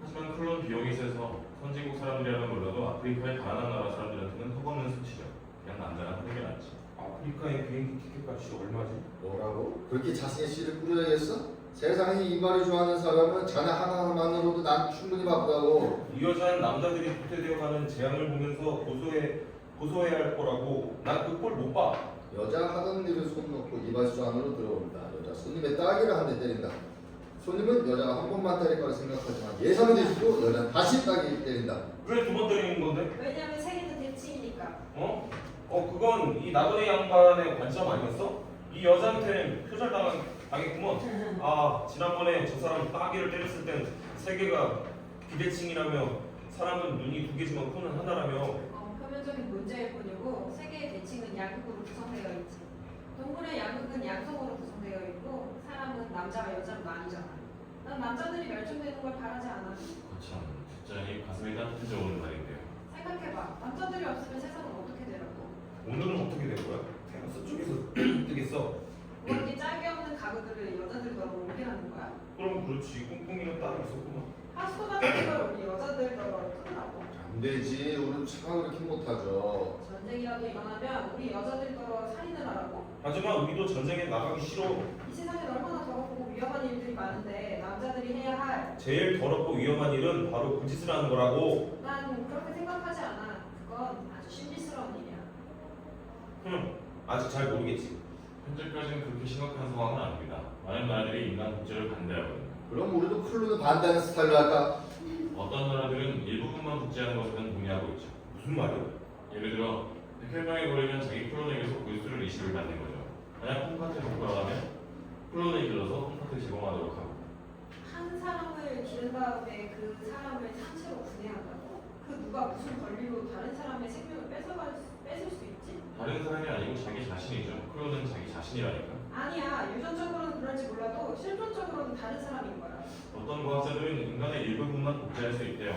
하지만 클론 비용이 세서 선진국 사람들이라면 몰라도 아프리카의 가난한 나라 사람들한테는 턱없는 수치죠. 그냥 남자랑 하는 게 낫지. 아프리카의 비행기 티켓값이 얼마지? 뭐라고? 그렇게 자신의 씨를 뿌려야겠어? 세상에 이발을 좋아하는 사람은 자네 하나만으로도 난 충분히 바쁘다고. 이 여자는 남자들이 도태되어가는 재앙을 보면서 고소해야 할 거라고. 난 그 꼴 못 봐. 여자 하던 일을 손 놓고 이발소 안으로 들어온다. 여자 손님의 따귀를 한 대 때린다. 손님은 여자가 한 번만 때릴 거라 생각하지만 예상이 되시고 여자는 다시 따귀를 때린다. 왜 두 번 때리는 건데? 왜냐면 세계는 대칭이니까. 그건 이 나그네 양반의 관점 아니었어? 이 여자한테 표절당했구먼. 아, 지난번에 저 사람 따귀를 때렸을 땐 세계가 비대칭이라며 사람은 눈이 두 개지만 코는 하나라며. 표면적인 문제일 뿐이고 세계의 대칭은 양극으로 구성되어 있지. 동물의 양극은 양성으로 구성되어 있고 사람은 남자와 여자로 나뉘잖아. 난 남자들이 멸종되는 걸 바라지 않아. 참, 듣자니 가슴이 따뜻해져 오는 말인데요. 생각해봐. 남자들이 없으면 세상은 어떻게 되라고? 오늘은 어떻게 된 거야? 테라스 쪽에서 뜨겠어. 그렇게 짝이 없는 가구들을 여자들더러 옮기라는 거야? 그럼 그렇지. 꿍꿍이는 따로 있었구만. 하수 같은 걸 우리 여자들더러 쓰라고. 안 되지. 우리는 차가 그렇게 못하죠. 전쟁이라도 일어나면 우리 여자들더러 살인을 하라고? 하지만 우리도 전쟁에 나가기 싫어. 이 세상엔 얼마나 더럽고 위험한 일들이 많은데 남자들이 해야 할. 제일 더럽고 위험한 일은 바로 그 짓을 하는 거라고. 난 그렇게 생각하지 않아. 그건 아주 신비스러운 일이야. 아직 잘 모르겠지. 현재까지는 그렇게 심각한 상황은 아닙니다. 많은 나라들이 인간 독재를 반대하거든요. 그럼 우리도 클론을 반대하는 스타일로 할까? 어떤 나라들은 일부분만 독재하는 것에는 동의하고 있죠. 무슨 말이야? 예를 들어 백혈병에 걸리면 자기 클론에게서 고수를 이식을 받는 거죠. 만약 홈카트에 돌아가면 클론을 길러서 홈카트를 제공하도록 하고. 한 사람을 기른 다음에 그 사람을 산채로 분해한다고? 그 누가 무슨 권리로 다른 사람의 생명을 뺏을 수 있지? 다른 사람이 아니고 자기 자신이죠. 클론은 자기 자신이라니까. 아니야. 유전적으로는 그럴지 몰라도 실존적으로는 다른 사람인 거야. 어떤 과학자들은 인간의 일부분만 독재할 수 있대요.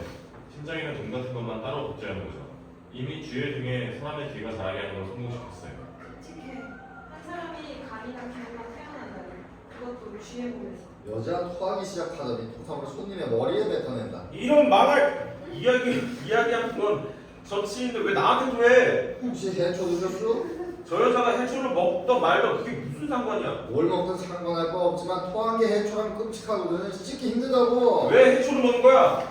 심장이나 등 같은 것만 따로 독재하는 거죠. 이미 쥐의 등에 사람의 귀가 자라게 하는 걸 성공시켰어요. 끔찍해. 한 사람이 간이나 기능만 태어난다니. 그것도 쥐의 몸에서. 여자 토하기 시작하더니 토성을 손님의 머리에 뱉어낸다. 이런 망할 이야기한 건 전치인데 왜 나한테 왜? 혹시 해초 드셨어? 저 여자가 해초를 먹던 말던 그게 무슨 상관이야? 뭘 먹든 상관할 거 없지만 토한 게 해초라면 끔찍하거든. 씻기 힘들다고. 왜 해초를 먹는 거야?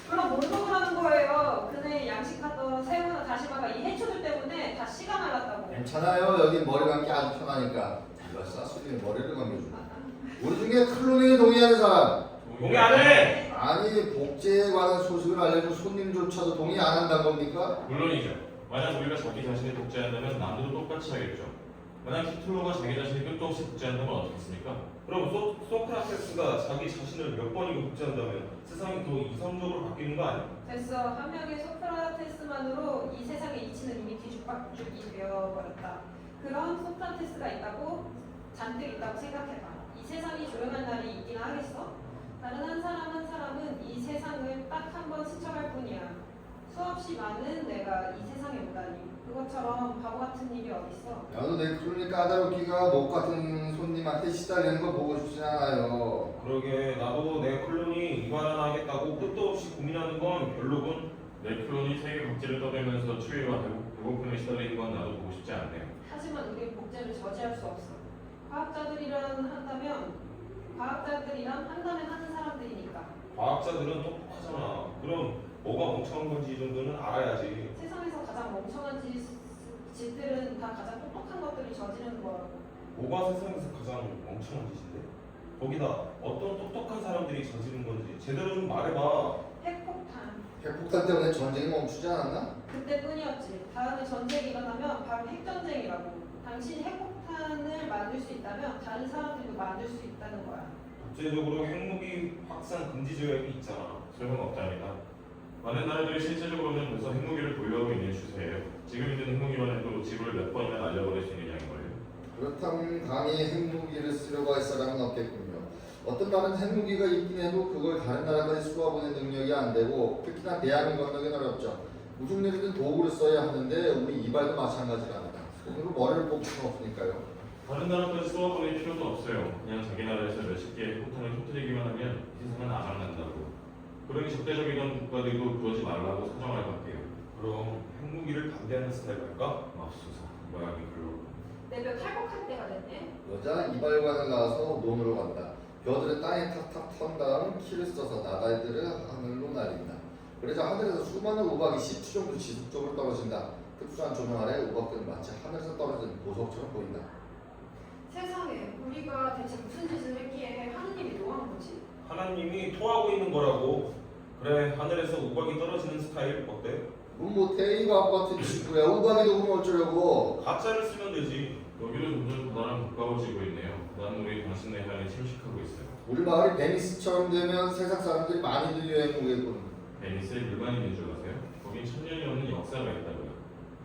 그럼 뭘 먹으라는 거예요? 그네 양식하던 새우나 다시마가 이 해초들 때문에 다 씨가 말랐다고. 괜찮아요. 여기 머리 감기 아주 편하니까. 이거 수님 머리를 감겨줘. 우리 중에 클로닝에 동의하는 사람. 동의 안 해. 아니 복제에 관한 소식을 알려준 손님조차도 동의 안 한다는 겁니까? 물론이죠. 만약 우리가 자기 자신을 복제한다면 남들도 똑같이 하겠죠. 만약 히틀러가 자기 자신을 끝도 없이 복제한다면 어떻겠습니까? 그럼 소크라테스가 자기 자신을 몇 번이고 복제한다면 세상이 더 이성적으로 바뀌는 거 아니야? 됐어. 한 명의 소크라테스만으로 이 세상의 이치는 이미 뒤죽박죽이 되어버렸다. 그런 소크라테스가 있다고 잔뜩 있다고 생각해봐. 이 세상이 조용한 날이 있긴 하겠어? 다른 한 사람 한 사람은 이 세상을 딱 한 번 스쳐갈 뿐이야. 수없이 많은 내가 이 세상에 오다니. 그것처럼 바보 같은 일이 어딨어? 나도 내 클로닝 까다롭기가 목 같은 손님한테 시달리는 거 보고 싶지 않아요. 그러게 나도 내 클론이 이발하겠다고 끝도 없이 고민하는 건 별로군. 내 클론이 세계 각지를 떠들면서 추위와 배고픔에 시달리는 건 나도 보고 싶지 않네요. 하지만 우린 복제를 저지할 수 없어. 과학자들이란 한다면 하는 사람들이니까. 과학자들은 똑똑하잖아. 그럼 뭐가 멍청한 건지 이 정도는 알아야지. 세상에서 가장 멍청한 짓들은 다 가장 똑똑한 것들이 저지르는 거라고. 뭐가 세상에서 가장 멍청한 짓인데? 거기다 어떤 똑똑한 사람들이 저지른 건지 제대로 좀 말해봐. 핵폭탄. 핵폭탄 때문에 전쟁이 멈추지 않았나? 그때뿐이었지. 다음에 전쟁이 일어나면 바로 핵전쟁이라고. 당신이 핵폭탄을 만들 수 있다면 다른 사람들도 만들 수 있다는 거야. 국제적으로 핵무기 확산 금지 조약이 있잖아. 소용없답니다. 많은 나라들이 실제적으로는 벌써 핵무기를 보유하고 있는 추세예요. 지금 있는 핵무기만 해도 지구를 몇 번이나 날려버릴 수 있는 양인 거예요. 그렇다면 감히 핵무기를 쓰려고 할 사람은 없겠군요. 어떤 나라는 핵무기가 있긴 해도 그걸 다른 나라까지 쏘아보는 능력이 안 되고 특히나 대양을 건너긴 어렵죠. 무슨 일이든 도구를 써야 하는데 우리 이발도 마찬가지랍니다. 손으로 머리를 뽑을 수는 없으니까요. 다른 나라까지 쏘아보낼 필요도 없어요. 그냥 자기 나라에서 몇십 개의 폭탄을 터뜨리기만 하면 세상은 아작난다고. 그러니 적대적이던 국가들도 그러지 말라고 사정할 밖에요. 그럼 핵무기를 반대하는 스타일 할까? 맙소사, 모양이 별로. 내뼈 탈곡할 때가 됐네. 여자 이발관을 나와서 논으로 간다. 벼들은 땅에 탁탁 턴 다음 키를 써서 나달들을 하늘로 날린다. 그러자 하늘에서 수많은 우박이 10초 정도 지속적으로 떨어진다. 특수한 조명 아래 우박들은 마치 하늘에서 떨어진 보석처럼 보인다. 세상에, 우리가 대체 무슨 짓을 했기에 하느님이 노한 거지? 하나님이 토하고 있는 거라고. 그래 하늘에서 우박이 떨어지는 스타일 어때? 뭐 대이가 아빠한테 친구야. 우박이 녹으면 어쩌려고. 가짜를 쓰면 되지. 여기도 점점 나랑 가까워지고 있네요. 난 우리 당신네 향에 침식하고 있어요. 우리 마을이 베니스처럼 되면 세상 사람들이 많이들 여행 오겠군. 베니스에 물건이 있는 줄 아세요? 거긴 천년이 넘는 역사가 있다고요.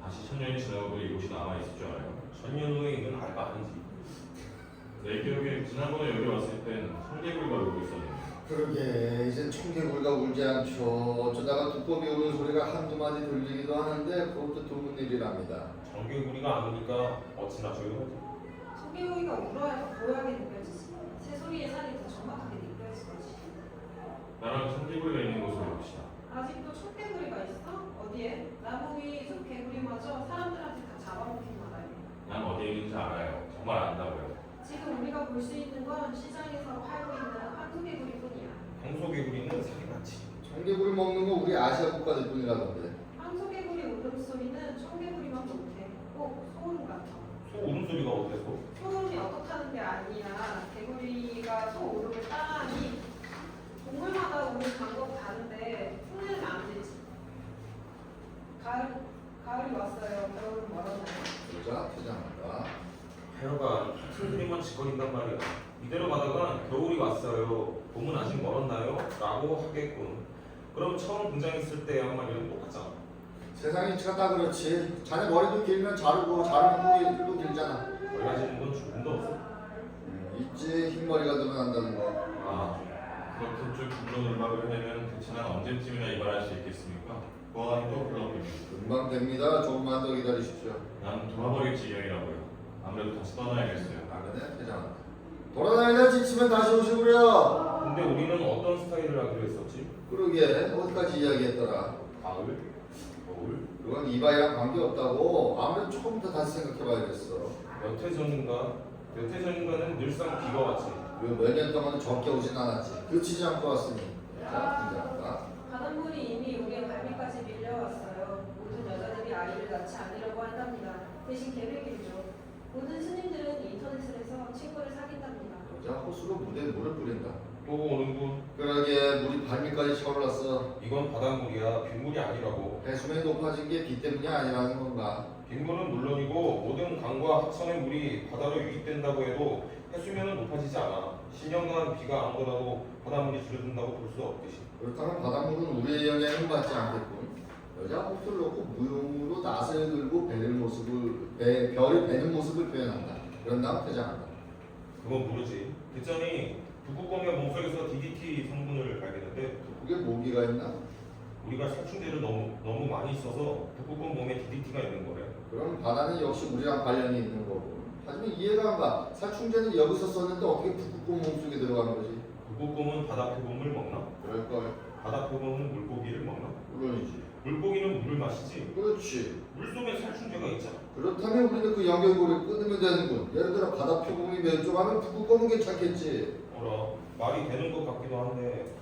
다시 천년이 지나가도 이곳이 남아있을 줄 알아요. 천년 후에 있는 알바 아니지. 내 기억에 지난번에 여기 왔을 땐 청개구리가 울고 있었는데 그러게 이젠 청개구리가 울지 않죠. 어쩌다가 두꺼비 우는 소리가 한두 마디 들리기도 하는데 그것도 드문 일이랍니다. 정개구리가 안 오니까 어찌나 조용하지. 소개구이가 울어야 더 고요하게 느껴지지. 새소리의 살이 더 정확하게 느껴질 거지. 나랑 청개구리가 있는 곳으로 갑시다. 아직도 촛개구리가 있어? 어디에? 나무 위 숲개구리마저 사람들한테 다 잡아먹힌 거다요. 난 어디에 있는지 알아요. 정말 안다고요. 지금 우리가 볼 수 있는 건 시장에서 팔고 있는 황소개구리뿐이야. 황소개구리는 살이 많지. 청개구리 먹는 거 우리 아시아 국가들 뿐이라던데. 황소개구리 울음소리는 청개구리만 못해. 꼭 소음 같아. 소 울음소리가 어때서? 소음이 어떻다는 게 아니라 개구리가 소 울음을 따라하니 동물마다 우는 방법 다른데 흉내는 안 되지. 가을이 왔어요. 겨울은 멀었나요? 여자 퇴장한다. 하여간 같은 소리만 짓거린단 말이야. 이대로 가다가 겨울이 왔어요. 봄은 아직 멀었나요? 라고 하겠군. 그럼 처음 등장했을 때 한 말이랑 똑같잖아. 세상 이치가 다 그렇지. 자네 머리도 길면 자르고 자르면 또 길잖아. 달라지는 건 조금도 없어. 있지 흰머리가 드러난다는 거. 아, 그렇게 쭉 굵은 음악을 해내면 대체 난 언제쯤이나 이발할 수 있겠습니까? 보안이 또 불러옵니다. 금방 됩니다. 조금만 더 기다리십시오. 난 돌아버릴 지경이라고요. 아무래도 다시 떠나야겠어요. 아 그래? 퇴장한다. 돌아다니다 지치면 다시 오시구려. 근데 우리는 어떤 스타일을 하기로 했었지? 그러게 어디까지 이야기했더라. 가을? 겨울? 그건 이바이랑 관계없다고 아무래도 조금부터 다시 생각해봐야겠어. 몇 해 전인가는 늘상 비가 왔지. 그리고 몇 년 동안 적게 오진 않았지. 그치지 않고 왔으니. 자, 등장한다. 바닷물이 이미 우리의 발밑까지 밀려왔어요. 모든 여자들이 아이를 낳지 않으려고 한답니다. 대신 계획이죠. 모든 스님들은 인터넷을 해서 친구를 사귄답니다. 자, 호수로 물에 물을 뿌린다. 또 오는군. 그러게 물이 발밑까지 차올랐어. 이건 바닷물이야. 빗물이 아니라고. 해수면이 높아진 게 비 때문이 아니라는 건가? 빗물은 물론이고 모든 강과 하천의 물이 바다로 유입된다고 해도 해수면은 높아지지 않아. 10년간 비가 안 오더라도 바닷물이 줄어든다고 볼 수 없듯이. 그렇다면 바닷물은 우리의 영향을 받지 않겠군. 여자 호수를 놓고 무용으로 낫을 들고 별을 베는 모습을 표현한다. 그런 다음 퇴장한다. 그건 모르지. 듣자니 북극곰의 몸속에서 DDT 성분을 발견했는데 그게 모기가 있나? 우리가 살충제를 너무 많이 써서 북극곰 몸에 DDT가 있는 거래. 그럼 바다는 역시 우리랑 관련이 있는 거고. 하지만 이해가 안 가. 살충제는 여기서 썼는데 어떻게 북극곰 몸속에 들어가는 거지? 북극곰은 바다 표범을 먹나? 그럴걸. 바다 표범은 물고기를 먹나? 물론이지. 물고기는 물을 마시지. 그렇지. 물속에 살충제가 있잖아. 그렇다면 우리는 그 연결고리를 끊으면 되는군. 예를 들어 바다 표범이 멸종하면 북극곰은 괜찮겠지. 뭐라 말이 되는 것 같기도 한데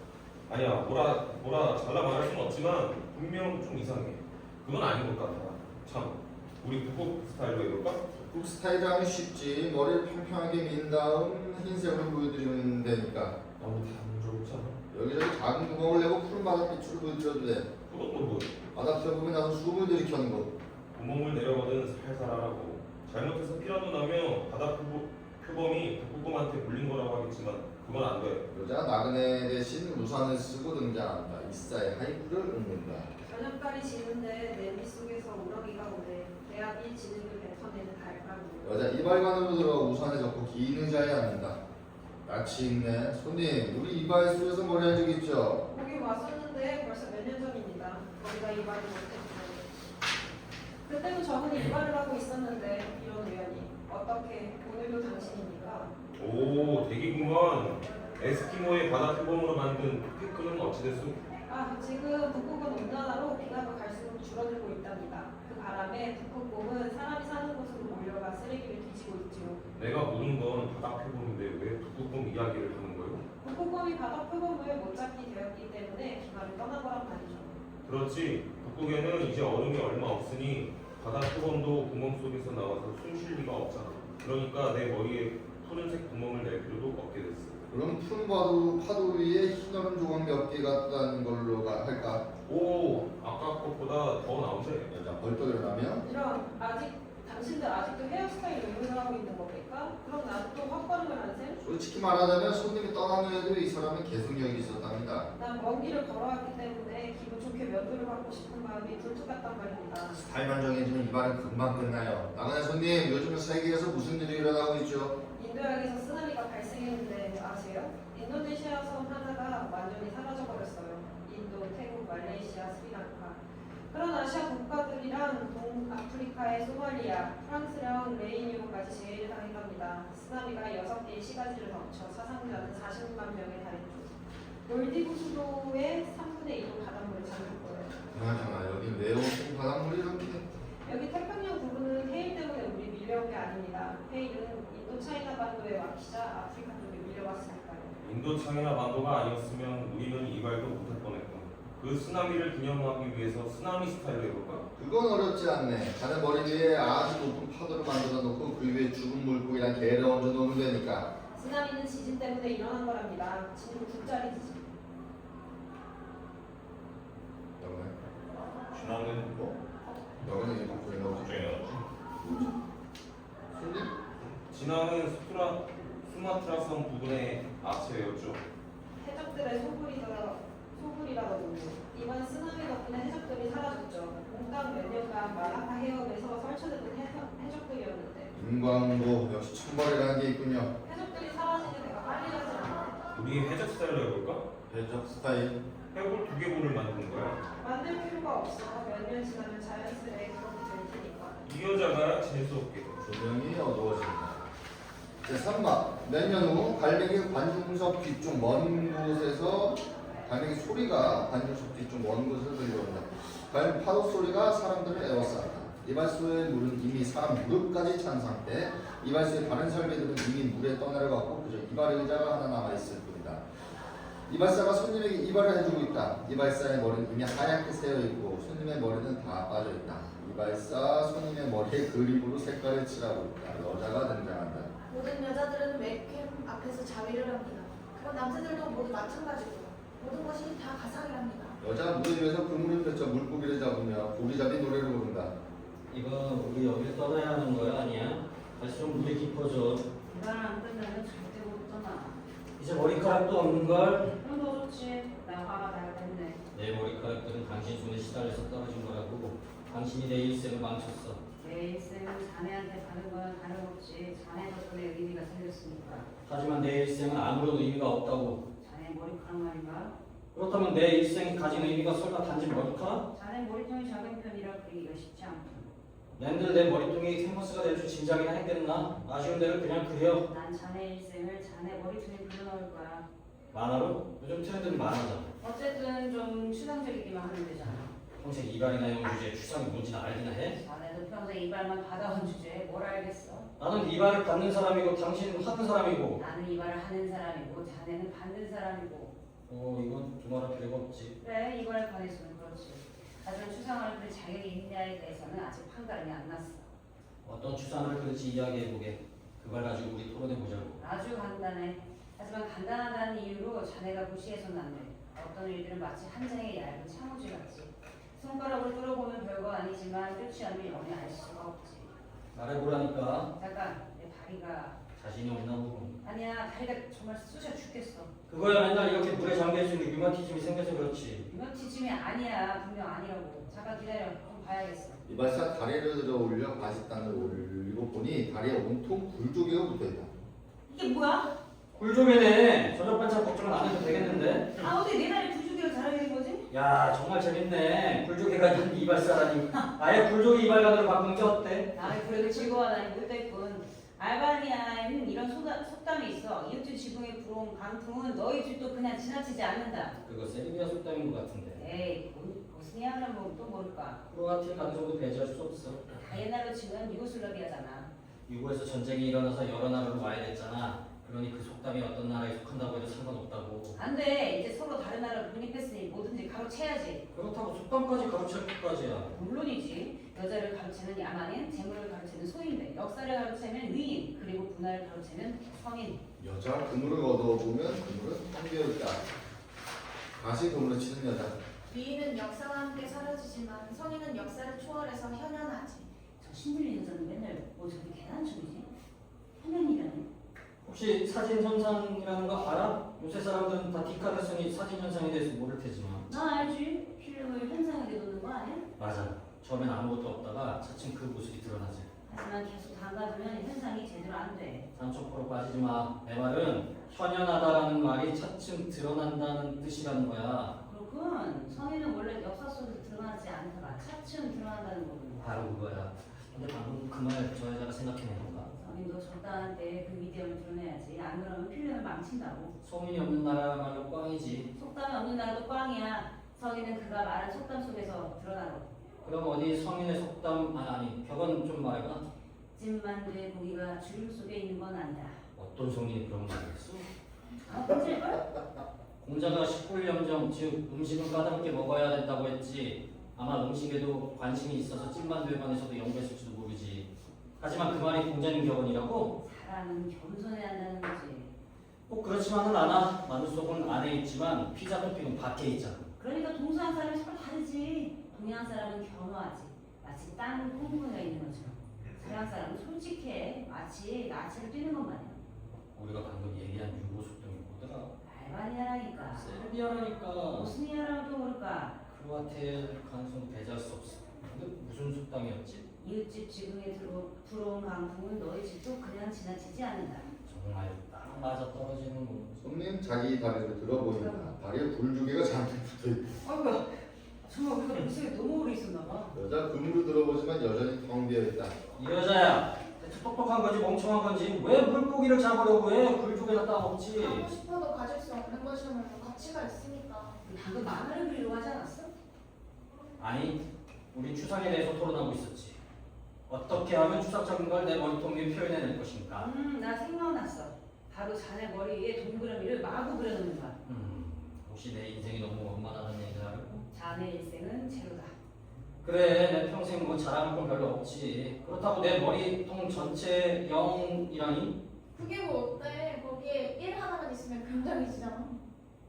아니야 뭐라 잘라 말할 수는 없지만 분명 좀 이상해. 그건 아닌 것 같아. 참 우리 북극 스타일로 해볼까? 북 스타일을 하면 쉽지. 머리를 평평하게 민 다음 흰색으로 보여드리면 되니까. 너무 단조롭잖아. 여기저기 작은 구멍을 내고 푸른 바닷빛으로 보여드려도 돼. 그것도 뭐 바다 표범이 나서 수금을 들이켜는 거. 구멍을 내려거든 살살 하라고. 잘못해서 피라도 나면 바다 표범이 북극곰한테 물린 거라고 하겠지만 그건 안 돼. 여자 나그네 대신 우산을 쓰고 등장한다. 이사의 하이브를 읊는다. 저녁달이 지는데 냄비 속에서 우렁이가 오네. 대학이 지능을 뱉어내는 달가루. 여자 이발관으로 들어가 우산에 접고 긴 의자에 앉는다. 낯이 익네. 손님, 우리 이발 속에서 머리 한 적 있죠? 거기 왔었는데 벌써 몇 년 전입니다. 거기가 이발을 못했어요. 그때도 저분이 이발을 하고 있었는데 이런 우연이. 어떻게 오늘도 당신입니까? 오 대기구먼. 에스키모의 바다 표범으로 만든 피크는 어찌됐소? 지금 북극은 온난화로 비가 갈수록 줄어들고 있답니다. 그 바람에 북극곰은 사람이 사는 곳으로 몰려가 쓰레기를 뒤지고 있지요. 내가 모르는 건 바다 표범인데 왜 북극곰 이야기를 하는 거예요? 북극곰이 바다 표범을 못 잡게 되었기 때문에 기마를 떠난 거란 말이죠. 그렇지. 북극에는 이제 얼음이 얼마 없으니 바다 표범도 구멍 속에서 나와서 숨 쉴 리가 없잖아. 그러니까 내 머리에 푸른색 구멍을 낼 필요도 없게 됐어. 그럼 푸른 파도 위에 흰 얼음 조각 몇 개가 뜨는 걸로 할까? 오, 아까 것보다 더 나오지? 여자 벌떡 일어나면 이런 당신들 아직도 헤어스타일 의문을 하고 있는 겁니까? 그럼 나도 또 헛걸음을 한 셈? 솔직히 말하자면 손님이 떠난 후에도 이 사람은 계속 여기 있었답니다. 난 먼 길을 걸어왔기 때문에 기분 좋게 면도를 받고 싶은 마음이 굴뚝 같단 말입니다. 스타일만 정해지면 이발은 금방 끝나요. 나그네 손님, 요즘 세계에서 무슨 일이 일어나고 있죠? 인도양에서 쓰나미가 발생했는데 아세요? 인도네시아 섬 하나가 완전히 사라져버렸어요. 인도, 태국, 말레이시아, 스리랑카. 그런 아시아 국가들이랑 동아프리카의 소말리아, 프랑스령 레이니오까지 제의를 당했답니다. 쓰나미가 6개의 시가지를 덮쳐 사상자는 40만 명에 달했죠. 몰디브 수도의 3분의 2도 바닷물에 잠길 거예요. 잠깐만, 여기 왜 온통 바닷물이 이렇게? 여기 태평양 부분은 해일 때문에 우리 밀려온 게 아닙니다. 해일은 인도 차이나 반도에 막히자 아프리카 쪽에 밀려왔으니까요. 인도 차이나 반도가 아니었으면 우리는 이발도 못할 뻔했고 그 쓰나미를 기념하기 위해서 쓰나미 스타일로 해볼까? 그건 어렵지 않네. 자네 머리 위에 아주 높은 파도를 만들어 놓고 그 위에 죽은 물고기랑 개를 얹어 놓으면 되니까. 쓰나미는 지진 때문에 일어난 거랍니다. 지진은 국자리 지진. 준하는 뭐? 너는 이제 목소리 나오지? 걱정이 나지. 손님? 진앙은 수마트라 섬 부근의 아체였죠. 해적들의 소굴이라거든요. 이번 쓰나미 덕분에 해적들이 사라졌죠. 몽땅 몇 년간 말라카 해협에서 설치되던 해적들이었는데 인광도 역시 천벌이라는 게 있군요. 해적들이 사라지니 내가 빨리 가지 않아. 우리 해적 스타일로 해볼까? 배적 스타일. 해골 두개골을 만드는 거야. 만들 필요가 없어. 몇 년 지나면 자연스레 그렇게 될 테니까. 이 여자가 재수 없게. 조명이 어두워진다. 제3막 몇 년 후 갈매기 관중석 뒤쪽 먼 곳에서 갈매기 소리가 관중석 뒤쪽 먼 곳에서 들려온다. 과연 파도 소리가 사람들을 애워쌌다. 이발소의 물은 이미 사람 무릎까지 찬 상태. 이발소의 다른 설비들은 이미 물에 떠내려갔고 그저 이발 의자가 하나 남아있을 뿐이다. 이발사가 손님에게 이발을 해주고 있다. 이발사의 머리는 이미 하얗게 새어있고 손님의 머리는 다 빠져있다. 이발사 손님의 머리에 그림으로 색깔을 칠하고 있다. 여자가 등장한다. 모든 여자들은 웹캠 앞에서 자위를 합니다. 그런 남자들도 모두 마찬가지고요. 모든 것이 다 가상이랍니다. 여자 무대 위에서 그물을 펼쳐 물고기를 잡으며 고기잡이 노래를 부른다. 이거 우리 여길 떠나야 하는 거야 아니야? 다시 좀 물이 깊어져. 이발 안 끝나면 절대 못 떠나. 이제 머리카락도 없는 걸. 그럼 더 좋지. 나 화가 나겠네. 내 머리카락들은 당신 손에 시달려서 떨어진 거라고. 당신이 내 일생을 망쳤어. 내 일생은 자네한테 받은 거는 다름없지. 자네 덕분에 의미가 생겼으니까. 하지만 내 일생은 아무런 의미가 없다고. 자네 머리카락 말인가? 그렇다면 내 일생이 가진 의미가 설마 단지 머리카락? 자네 머리통이 작은 편이라 그리기가 쉽지 않군. 낸들 내 머리통이 캔버스가 될 줄 짐작이나 했겠나? 아쉬운 대로 그냥 그려. 난 자네 일생을 자네 머리통에 그려넣을 거야. 만화로? 요즘 트렌드는 만화잖아. 어쨌든 좀 추상적이기만 하면 되잖아. 평생 이발이나 용 주제에 추상이 뭔지는 알기나 해? 자네도 평생 이발만 받아온 주제에 뭘 알겠어? 나는 이발을 받는 사람이고 당신은 하는 사람이고. 나는 이발을 하는 사람이고 자네는 받는 사람이고. 이건 두말할 필요가 없지. 그래 이발에 관해서는 그렇지. 하지만 추상화를 그릴 자격이 있느냐에 대해서는 아직 판가름이 안 났어. 어떤 추상을 그릴지 이야기해보게. 그걸 가지고 우리 토론해보자고. 아주 간단해. 하지만 간단하다는 이유로 자네가 무시해서는 안 돼. 어떤 일들은 마치 한 장의 얇은 창호지 같지. 손가락을 뚫어보면 별거 아니지만 뚫지 않으면 영원히 알 수가 없지. 말해보라니까. 잠깐 내 다리가 자신이 없나 보고. 아니야 다리가 정말 쑤셔 죽겠어. 그거야 맨날 이렇게 물에 잠겨있으니 류마티즘이 생겨서 그렇지. 이거티즘이 아니야. 분명 아니라고. 잠깐 기다려. 좀 봐야겠어. 이발사 다리를 들어 올려 바지단을 올리고 보니 다리에 온통 굴조개가 붙어있다. 이게 뭐야? 굴조개네. 저녁 반찬 걱정은 안 해도 되겠는데? 아 어떻게 내 다리 굴주기가 자라는 거지? 야 정말 재밌네. 굴조개가 된 이발사라니. 아예 굴조개 이발관으로 바꾸는 게 어때? 아 그래도 즐거워하다니 못됐군. 알바니아에는 이런 속담이 있어. 이웃집 지붕에 불어온 강풍은 너희 집도 그냥 지나치지 않는다. 그거 세르비아 속담인 것 같은데. 에이 보스니아는 뭐또 모를까. 크로아티아 가능성도 배제할 수 없어. 다 옛날로 치면 유고슬라비아잖아. 유고에서 전쟁이 일어나서 여러 나라로 와야 됐잖아. 그러니 그 속담이 어떤 나라에 속한다고 해도 상관없다고. 안돼 이제 서로 다른 나라로 독립했으니 뭐든지 가로채야지. 그렇다고 속담까지 가로챌 것까지야. 물론이지. 여자를 가로채는 야만인, 재물을 가로채는 소인배, 역사를 가로채면 위인, 그리고 문화를 가로채면 성인. 여자 그물을 얻어보면 그물은 텅 비어있다. 다시 그물을 치는 여자. 위인은 역사와 함께 사라지지만 성인은 역사를 초월해서 현현하지. 저 신들린 여자는 맨날 뭐 저기 계단쪽이지? 화면이라네. 혹시 사진 현상이라는 거 알아? 요새 사람들은 다 디카르슨이 사진 현상에 대해서 모를 테지만. 나 알지? 필름을 현상하게 놓는 거 아니야? 맞아. 처음엔 아무것도 없다가 차츰 그 모습이 드러나지. 하지만 계속 담가두면 현상이 제대로 안 돼. 산초포로 빠지지 마. 내 말은 현현하다라는 말이 차츰 드러난다는 뜻이라는 거야. 그렇군. 성인은 원래 역사 속에서 드러나지 않다가 차츰 드러난다는 거군. 바로 그거야. 근데 방금 그 말 저 여자가 생각해낸 건가? 성인도 적당한 때 그 위대함을 드러내야지. 안 그러면 필름을 망친다고. 소문이 없는 나라야말로 꽝이지. 속담이 없는 나라도 꽝이야. 성인은 그가 말한 속담 속에서 드러나고. 그럼 어디 성인의 속담 아니 벽은 좀 말해봐. 찐만두의 고기가 주름 속에 있는 건 아니다. 어떤 성인이 그런 말을 했어? 아, 괜찮을걸? 공자가 식불염정 즉 음식은 까다롭게 먹어야 된다고 했지. 아마 음식에도 관심이 있어서 찐만두에 관해서도 연구했을지도 모르지. 하지만 그 말이 공자님 격언이라고? 사람은 겸손해야 한다는 거지. 꼭 그렇지만은 않아. 만두 속은 안에 있지만 피자 토핑은 밖에 있잖아. 그러니까 동서양 사람이 서로 다르지. 동양 사람은 겸허하지. 마치 땅 콩고가 있는 것처럼. 서양 사람은 솔직해. 마치 나치를 뛰는 것 마냥. 우리가 방금 얘기한 유고 속담이 뭐더라? 알바니아라니까. 세르비아라니까. 무슨 이야라고 또 모를까. 크로아티아 가능성 배제할 수 없어. 근데 무슨 속담이었지? 이웃집 지붕에 들어온 강풍은 너희 집도 그냥 지나치지 않는다. 정말 딱 맞아 떨어지는 거. 손님 자기 다리를 들어보인다. 다리에 굴조개가 잔뜩 붙어있다. 아이고야. 정말 우리가 무색에 너무 오래 있었나 봐. 여자 그물을 들어보지만 여전히 텅 비어있다. 이 여자야. 대체 똑똑한 건지 멍청한 건지 왜 물고기를 잡으려고 해? 굴조개나 따먹지. 하고 싶어도 가질 수 없는 것이야말로 가치가 있으니까. 방금 만화를 그리려고 하지 않았어? 아니, 우리 추상에 대해서 토론하고 있었지. 어떻게 하면 추상적인 걸 내 머리통 위에 표현해낼 것인가? 나 생각났어. 바로 자네 머리 위에 동그라미를 마구 그려놓는 거야. 혹시 내 인생이 너무 원만하다는 얘기를 하려고? 자네 일생은 제로다. 그래, 내 평생 뭐 잘하는 건 별로 없지. 그렇다고 내 머리통 전체 0이라니? 그게 뭐 어때? 거기에 1 하나만 있으면 굉장히지잖아.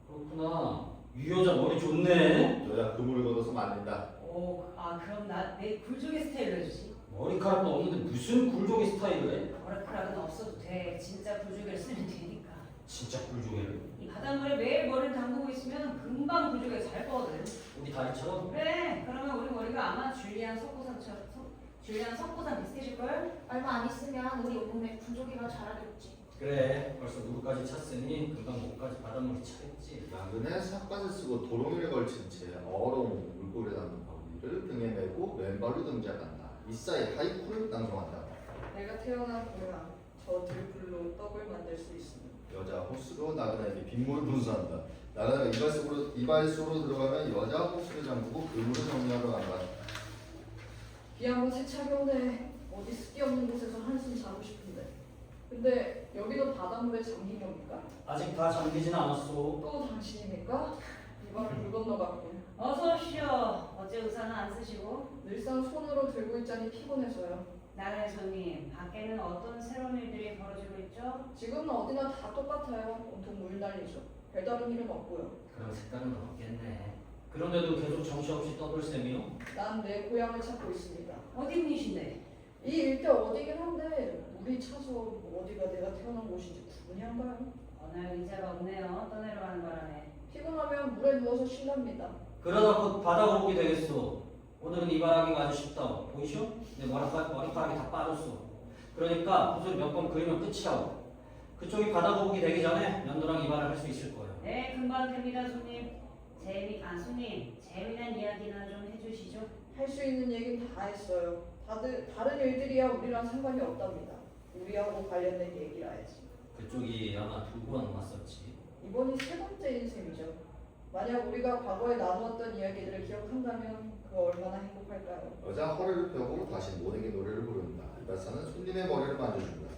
그렇구나. 이 여자 머리 좋네. 여자 그물을 걷어서 안 된다. 그럼 나 내 굴종의 스타일로 해주지. 머리카락도 없는데 무슨 굴종의 스타일을 해? 머리카락은 없어도 돼. 진짜 굴종을 쓰면 되니까. 진짜 굴종이를. 이 바닷물에 매일 머리를 담그고 있으면 금방 굴종이 잘 뻗거든. 우리 다리처럼? 그래. 그러면 우리 머리가 아마 줄리안 석고산 비슷해질걸? 얼마 안 있으면 우리 온몸에 부조기가 자라겠지. 그래, 벌써 누구까지 찼으니 금방 목까지 바닷물이 차겠지. 양근에 삿갓을 쓰고 도롱이를 걸친 채 어롱 물고기에 담는 바구니를 등에 메고 맨발로 등장한다. 이 사이 하이쿠를 낭송한다. 내가 태어난 고향 저 들불로 떡을 만들 수 있으니. 여자 호수로 나그네에게 빗물을 분수한다. 나그네가 이발 속으로 들어가면 여자 호수를 잠그고 그물을 정리하러 간다. 비 한번 세차게 오네. 어디 습기 없는 곳에서 한숨 자고 싶은데. 근데 여기도 바닷물에 잠긴 겁니까? 아직 다 잠기진 않았어. 또 당신입니까? 이발을 물 건너갔군. 어서 오시오. 어째 우산은 안 쓰시고? 늘상 손으로 들고 있자니 피곤해서요. 나그네 손님, 밖에는 어떤 새로운 일들이 벌어지고 있죠? 지금은 어디나 다 똑같아요. 온통 물 난리죠. 별다른 일은 없고요. 그럼 색깔은 없겠네. 그런데도 계속 정신없이 떠돌 셈이요? 난 내 고향을 찾고 있습니다. 어디 분이신데? 이 일대 어디긴 한데 물이 차서 어디가 내가 태어난 곳인지 구분이 안 가요. 오늘 의자가 없네요. 떠내려가는 바람에. 피곤하면 물에 누워서 쉴랍니다. 그러다 곧 바다 거북이 되겠어. 오늘은 이발하기가 아주 쉽다. 보이쇼? 내 머리카락이 다 빠졌어. 그러니까 붓을 몇 번 그리면 끝이라고. 그쪽이 바다 거북이 되기 전에 면도랑 이발을 할 수 있을 거예요. 네, 금방 됩니다, 손님. 손님, 재미난 이야기나 좀 해주시죠. 할 수 있는 얘기는 다 했어요. 다른 일들이야 우리랑 상관이 없답니다. 우리하고 관련된 얘기라 해야지. 그쪽이 아마 2번 왔었지. 이번이 세 번째인 셈이죠. 만약 우리가 과거에 나누었던 이야기들을 기억한다면 그 얼마나 행복할까요? 여자 허리를 펴고 다시 모닝의 노래를 부른다. 이발사는 손님의 머리를 만져준다.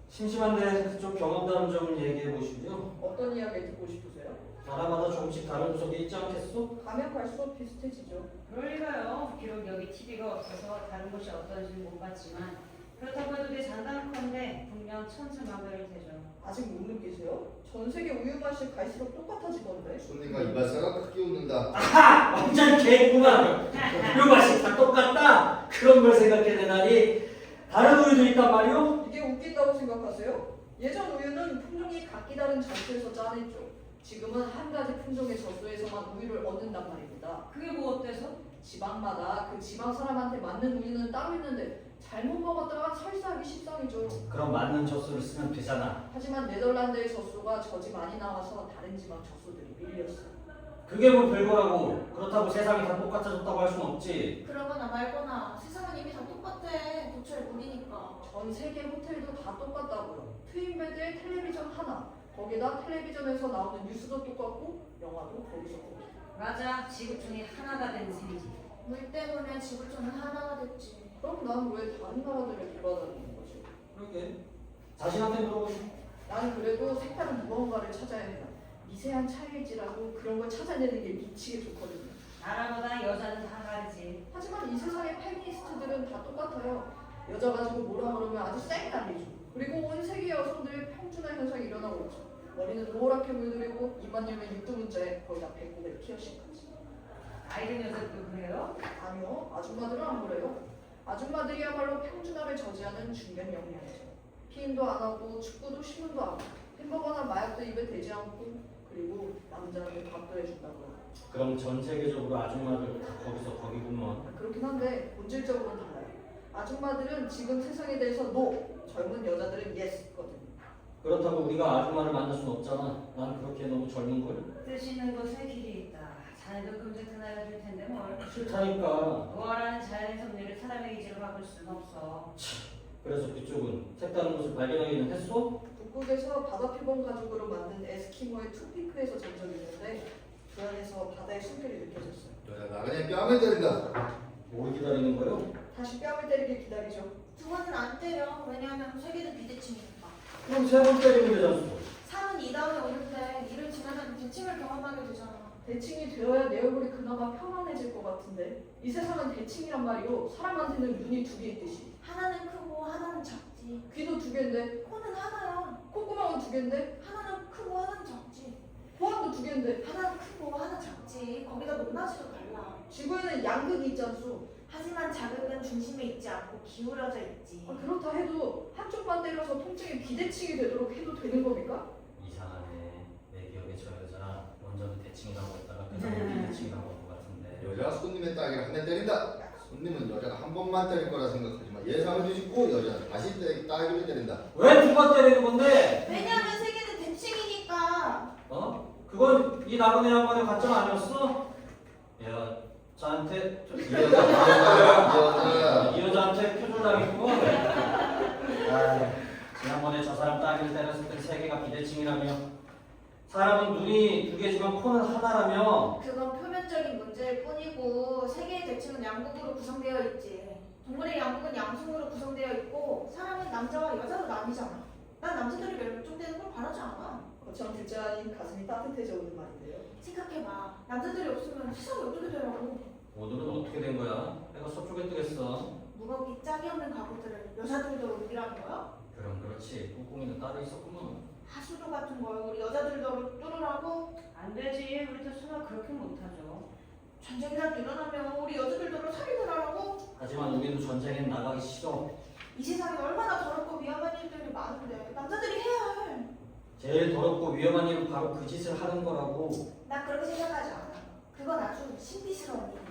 심심한데 그쪽 경험 다른 점을 얘기해 보시죠. 어떤 이야기 듣고 싶으세요? 나라마다 조금씩 다른 구석이 있지 않겠소? 가면 갈수록 비슷해지죠. 그럴리가요. 비록 여기 TV가 없어서 다른 곳이 어떤지는 못 봤지만 그렇다고 해도 내 장담컨대 분명 천차만별일 테죠. 아직 못 느끼세요? 전 세계 우유 맛이 갈수록 똑같아지던데. 손님과 이발사가 크게 웃는다. 아하! 완전 개구만! 우유 맛이 다 똑같다? 그런 걸 생각해내다니 다른 우유도 있단 말이오? 이게 웃긴다고 생각하세요? 예전 우유는 품종이 각기 다른 젖소에서 짜냈죠. 지금은 한 가지 품종의 젖소에서만 우유를 얻는단 말입니다. 그게 뭐 어때서? 지방마다 그 지방 사람한테 맞는 우유는 따로 있는데 잘못 먹었다가 설사하기 십상이죠. 그럼 맞는 젖소를 쓰면 되잖아. 하지만 네덜란드의 젖소가 젖이 많이 나와서 다른 지방 젖소들이 밀렸어요. 그게 뭐 별거라고. 그렇다고 세상이 다 똑같아졌다고 할 순 없지. 그러거나 말거나 세상은 이미 다 똑같아. 도처에 물이니까. 전 세계 호텔도 다 똑같다고요. 트윈베드에 텔레비전 하나, 거기다 텔레비전에서 나오는 뉴스도 똑같고 영화도 거기서 거기. 맞아. 지구촌이 하나가 된 셈이지. 물 때문에 지구촌은 하나가 됐지. 그럼 난 왜 다른 나라들을 돌아다니는 거지? 그러게. 자신한테 물어보시. 난 그래도 색다른 무언가를 찾아야 해요. 미세한 차이일지라도 그런 걸 찾아내는 게 미치게 좋거든요. 나라마다 여자는 다 다르지. 하지만 이 세상의 페미니스트들은 다 똑같아요. 여자 가지고 뭐라 그러면 아주 쌩 난리죠. 그리고 온 세계 여성들의 평준화 현상이 일어나고 있죠. 머리는 노랗게 물들이고 입만 열면 육두문자에 거의 다 배꼽에 피어싱까지. 아이들 여자도 그래요? 아니요, 아줌마들은 안 그래요. 아줌마들이야말로 평준화를 저지하는 중견 영양이죠. 피임도 안 하고 축구도 신문도 안 하고 햄버거나 마약도 입에 대지 않고 그리고 남자한테 밥도 해준다고요. 그럼 전 세계적으로 아줌마들 다 거기서 거기구먼. 그렇긴 한데 본질적으로는 달라요. 아줌마들은 지금 세상에 대해서 NO, 젊은 여자들은 YES거든요. 그렇다고 우리가 아줌마를 만날 순 없잖아. 난 그렇게 너무 젊은 걸. 뜻 있는 곳에 길이 있다. 자네도 금세 알려줄 텐데 뭘. 싫다니까. 노화라는 자연의 섭리를 사람의 의지로 바꿀 수는 없어. 그래서 그쪽은 색다른 것을 발견하기는 했어? 북극에서 바다 표범 가죽으로 만든 에스키모의 투피크에서 전적이 있는데 그 안에서 바다의 숨결이 느껴졌어요. 여자가 그냥 뺨을 때린다. 뭘 기다리는 거요? 다시 뺨을 때리길 기다리죠. 두 번은 안 때려. 왜냐하면 세계는 비대칭이니까. 그럼 세 번 때리면 되잖아. 3은 2 다음에 오는데 2를 지나면 대칭을 경험하게 되잖아. 대칭이 되어야 내 얼굴이 그나마 편안해질 것 같은데 이 세상은 대칭이란 말이요. 사람한테는 눈이 두 개 있듯이 하나는 크고 하나는 작지. 귀도 두 개인데 코는 하나야. 콧구멍은 두 개인데 하나는 크고 하나는 작지. 보안도 두 개인데 하나는 크고 하나 작지. 거기다 높낮이도 달라. 지구에는 양극이 있지 않소. 하지만 자극은 중심에 있지 않고 기울어져 있지. 그렇다 해도 한쪽만 때려서 통증이 비대칭이 되도록 해도 되는 겁니까? 이상하네. 내 기억에 저 여자 먼저는 대칭이라고 했다가 그 다음에 비대칭이라고 한 것 같은데. 여자가 손님의 따귀를 한 대 때린다. 손님은 여자가 한 번만 때릴 거라 생각하지만 예상을 뒤집고 여자는 다시 따귀를 때린다. 왜 두 번 때리는 건데? 왜냐하면 세계는 대칭이니까. 어? 그건 이 나그네 양반의 관점 아니었어? 여자한테 이 여자 이 여자한테 표절당했구먼. 지난번에 저 사람 따귀를 때렸을 때 세계가 비대칭이라며. 사람은 눈이 두 개지만 코는 하나라며. 그건 표면적인 문제일 뿐이고 세계의 대칭은 양극으로 구성되어 있지. 동물의 양극은 양승으로 구성되어 있고 사람은 남자와 여자로 나뉘잖아. 난 남자들이 멸종되는 걸 바라지 않아. 거참 듣지 않으니 가슴이 따뜻해져 오는 말인데요. 생각해봐. 남자들이 없으면 세상이 어떻게 되라고. 오늘은 어떻게 된 거야? 내가 서쪽에 뜨겠어. 무겁기 짝이 없는 가구들을 여자들도 옮기라는 거야? 그럼 그렇지. 꽁꽁이는 따로 있었구먼. 하수도 같은 걸 우리 여자들도 뚫으라고? 안 되지. 우리도 설마 그렇게 못하죠. 전쟁이라도 일어나면 우리 여자들도 살인을 하라고? 하지만 우리도 전쟁엔 나가기 싫어. 이 세상에 얼마나 더럽고 위험한 일들이 많은데 남자들이 해야 해. 제일 더럽고 위험한 일은 바로 그 짓을 하는 거라고. 난 그렇게 생각하지 않아. 그건 아주 신비스러운 일이야.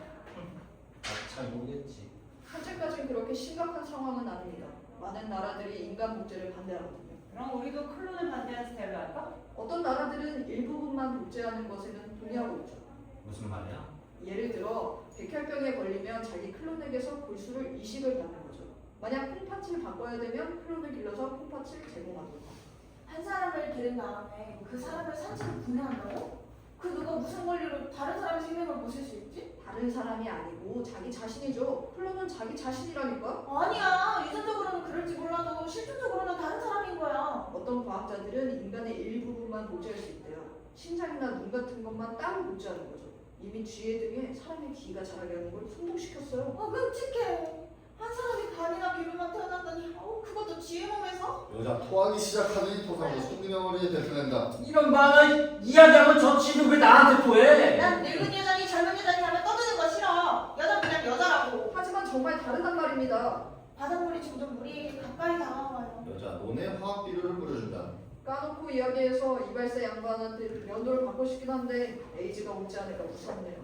잘 모르겠지. 현재까지는 그렇게 심각한 상황은 아닙니다. 많은 나라들이 인간 복제를 반대하거든요. 그럼 우리도 클론을 반대하는 스타일로 할까? 어떤 나라들은 일부분만 복제하는 것에는 동의하고 있죠. 무슨 말이야? 예를 들어 백혈병에 걸리면 자기 클론에게서 골수를 이식을 받는 거죠. 만약 콩팥을 바꿔야 되면 클론을 길러서 콩팥을 제공하든가. 한 사람을 기른 다음에 그 사람을 산채로 분해한다고? 그 누가 무슨 권리로 다른 사람의 생명을 모실 수 있지? 다른 사람이 아니고 자기 자신이죠. 클론은 자기 자신이라니까. 아니야. 유전적으로는 그럴지 몰라도 실존적으로는 다른 사람인 거야. 어떤 과학자들은 인간의 일부분만 복제할 수 있대요. 심장이나 눈 같은 것만 따로 복제하는 거죠. 이미 쥐의 등에 사람의 귀가 자라게 하는 걸 성공시켰어요. 끔찍해. 한 사람이 간이나 비루만 태어난다니. 그것도 쥐의 몸에서? 여자 토하기 시작하더니 토상으로 손님의 머리에 뱉어낸다. 이런 만화 이야기하면 저 친구 왜 나한테 토해? 난 늙은 여자니 젊은 여자니 하면 떠드는 거 싫어. 여자 그냥 여자라고. 하지만 정말 다르단 말입니다. 바닷물이 점점 우리에게 가까이 다가와요. 여자 논에 화학 비료를 뿌려준다. 까놓고 이야기해서 이발사 양반한테 면도를 받고 싶긴 한데 에이즈가 오지 않을까 무섭네요.